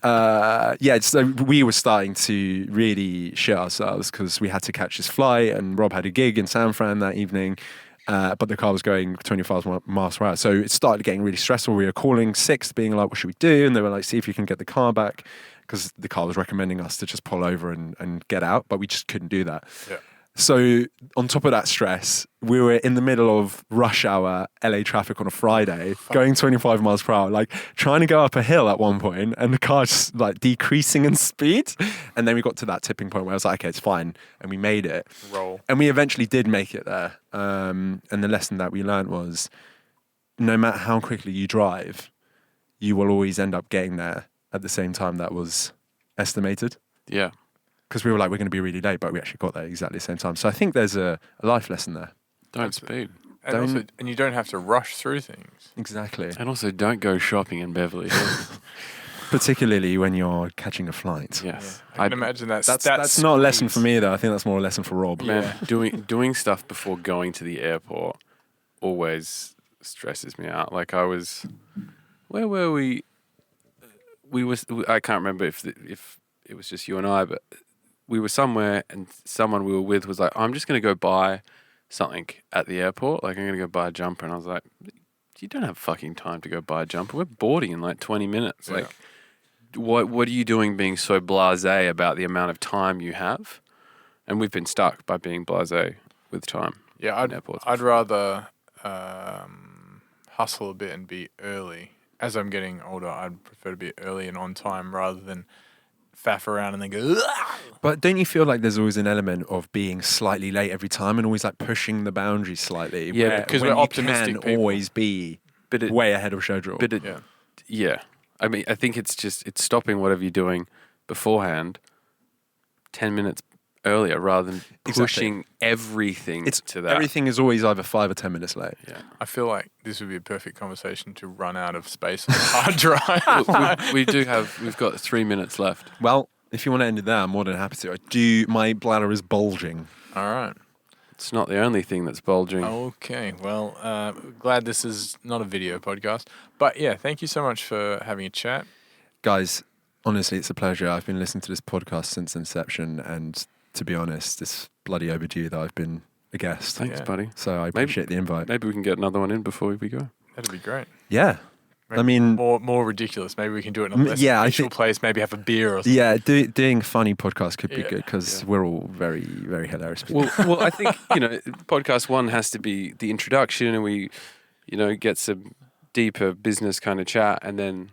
Speaker 4: But so we were starting to really shit ourselves because we had to catch this flight, and Rob had a gig in San Fran that evening. But the car was going 25 miles per hour. So it started getting really stressful. We were calling Sixt, being like, what should we do? And they were like, see if you can get the car back, because the car was recommending us to just pull over and get out, but we just couldn't do that.
Speaker 5: Yeah.
Speaker 4: So on top of that stress, we were in the middle of rush hour LA traffic on a Friday, going 25 miles per hour, like trying to go up a hill at one point, and the car just like decreasing in speed. And then we got to that tipping point where I was like, okay, it's fine. And we made it.
Speaker 5: Roll.
Speaker 4: And we eventually did make it there. And the lesson that we learned was, no matter how quickly you drive, you will always end up getting there at the same time that was estimated.
Speaker 3: Yeah.
Speaker 4: Because we were like, we're going to be really late, but we actually got there exactly the same time. So I think there's a life lesson there.
Speaker 3: Don't speed.
Speaker 5: And you don't have to rush through things.
Speaker 4: Exactly.
Speaker 3: And also don't go shopping in Beverly Hills.
Speaker 4: Particularly when you're catching a flight.
Speaker 3: Yes.
Speaker 5: I can imagine that.
Speaker 4: That's not a lesson for me, though. I think that's more a lesson for Rob.
Speaker 3: Man, doing stuff before going to the airport always stresses me out. Like where were we? I can't remember if it was just you and I, but we were somewhere, and someone we were with was like, I'm just going to go buy something at the airport. Like, I'm going to go buy a jumper. And I was like, you don't have fucking time to go buy a jumper. We're boarding in like 20 minutes.
Speaker 5: Yeah.
Speaker 3: Like, what are you doing being so blasé about the amount of time you have? And we've been stuck by being blasé with time.
Speaker 5: Yeah,
Speaker 3: in airports
Speaker 5: I'd
Speaker 3: before.
Speaker 5: rather hustle a bit and be early. As I'm getting older, I'd prefer to be early and on time rather than faff around and then go. "Ugh!"
Speaker 4: But don't you feel like there's always an element of being slightly late every time and always like pushing the boundaries slightly?
Speaker 3: Yeah,
Speaker 4: where-
Speaker 5: because
Speaker 4: when
Speaker 5: we're
Speaker 4: you
Speaker 5: optimistic
Speaker 4: can
Speaker 5: people.
Speaker 4: always be
Speaker 3: But it,
Speaker 4: way ahead of schedule.
Speaker 3: but it,
Speaker 5: Yeah.
Speaker 3: yeah. I mean, I think it's stopping whatever you're doing beforehand 10 minutes earlier rather than
Speaker 4: Exactly.
Speaker 3: pushing everything
Speaker 4: It's
Speaker 3: to that.
Speaker 4: everything is always either 5 or 10 minutes late.
Speaker 3: Yeah.
Speaker 5: I feel like this would be a perfect conversation to run out of space on the hard drive.
Speaker 3: We've got 3 minutes left.
Speaker 4: Well, if you want to end it there, I'm more than happy to. My bladder is bulging.
Speaker 5: All right.
Speaker 3: It's not the only thing that's bulging.
Speaker 5: Okay. Well, glad this is not a video podcast. But yeah, thank you so much for having a chat.
Speaker 4: Guys, honestly, it's a pleasure. I've been listening to this podcast since inception, and to be honest, it's bloody overdue that I've been a guest.
Speaker 3: Thanks,
Speaker 5: Yeah.
Speaker 3: buddy.
Speaker 4: So I appreciate the invite.
Speaker 3: Maybe we can get another one in before we go.
Speaker 5: That'd be great.
Speaker 4: Yeah. I mean,
Speaker 5: more ridiculous. Maybe we can do it in a less
Speaker 4: yeah, I
Speaker 5: official
Speaker 4: think-
Speaker 5: place. Maybe have a beer or something.
Speaker 4: yeah, doing funny podcasts could be
Speaker 5: Yeah.
Speaker 4: good because we're all very, very hilarious.
Speaker 3: Well, I think, podcast one has to be the introduction and we, get some deeper business kind of chat and then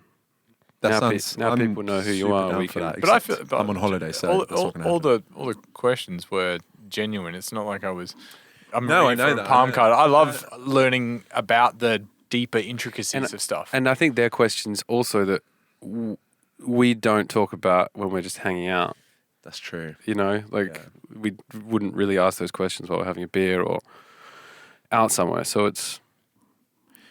Speaker 4: That
Speaker 3: now
Speaker 4: sounds.
Speaker 3: now
Speaker 4: I'm
Speaker 3: people know who you
Speaker 4: super
Speaker 3: are.
Speaker 4: down
Speaker 3: We
Speaker 4: for
Speaker 3: can,
Speaker 4: that,
Speaker 5: But I
Speaker 4: except
Speaker 5: feel- but
Speaker 4: I'm on holiday, so
Speaker 5: all,
Speaker 4: that's not
Speaker 5: all,
Speaker 4: going to
Speaker 5: all
Speaker 4: happen.
Speaker 5: the questions were genuine. It's not like I'm
Speaker 4: No, I
Speaker 5: reading
Speaker 4: know
Speaker 5: from a
Speaker 4: that,
Speaker 5: palm
Speaker 4: I know.
Speaker 5: card. I love learning about the deeper intricacies of stuff.
Speaker 3: and I think they're questions also that we don't talk about when we're just hanging out.
Speaker 4: That's true.
Speaker 3: We wouldn't really ask those questions while we're having a beer or out somewhere. So it's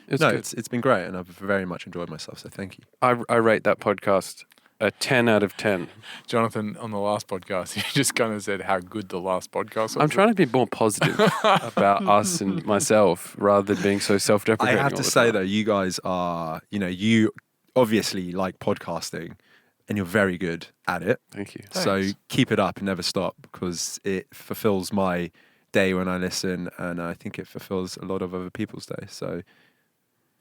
Speaker 3: good.
Speaker 4: It's been great, and I've very much enjoyed myself. So thank you.
Speaker 3: I rate that podcast a 10 out of 10.
Speaker 5: Jonathan, on the last podcast, you just kind of said how good the last podcast was.
Speaker 3: I'm trying to be more positive about us and myself rather than being so
Speaker 4: I
Speaker 3: self-deprecating.
Speaker 4: have
Speaker 3: all
Speaker 4: to
Speaker 3: the
Speaker 4: say
Speaker 3: time.
Speaker 4: though, you guys are, you obviously like podcasting, and you're very good at it.
Speaker 3: Thank you.
Speaker 4: So
Speaker 5: Thanks.
Speaker 4: keep it up and never stop, because it fulfills my day when I listen, and I think it fulfills a lot of other people's day. So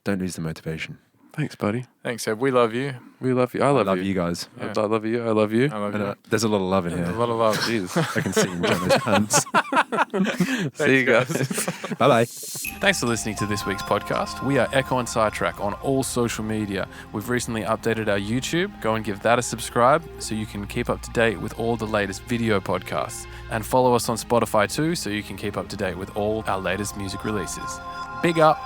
Speaker 4: don't lose the motivation.
Speaker 3: Thanks, buddy.
Speaker 5: Thanks, Seb. We love you.
Speaker 3: We love you. I
Speaker 4: I
Speaker 3: love,
Speaker 4: love you guys.
Speaker 5: Yeah.
Speaker 3: I love you. I love you.
Speaker 5: I love
Speaker 4: And,
Speaker 5: you.
Speaker 4: there's a lot of love in
Speaker 5: There's
Speaker 4: here.
Speaker 5: a lot of love.
Speaker 3: Jesus.
Speaker 4: I can see in John's pants.
Speaker 3: See you guys.
Speaker 4: Bye bye.
Speaker 2: Thanks for listening to this week's podcast. We are Ekko and Sidetrack on all social media. We've recently updated our YouTube. Go and give that a subscribe so you can keep up to date with all the latest video podcasts. And follow us on Spotify too so you can keep up to date with all our latest music releases. Big up.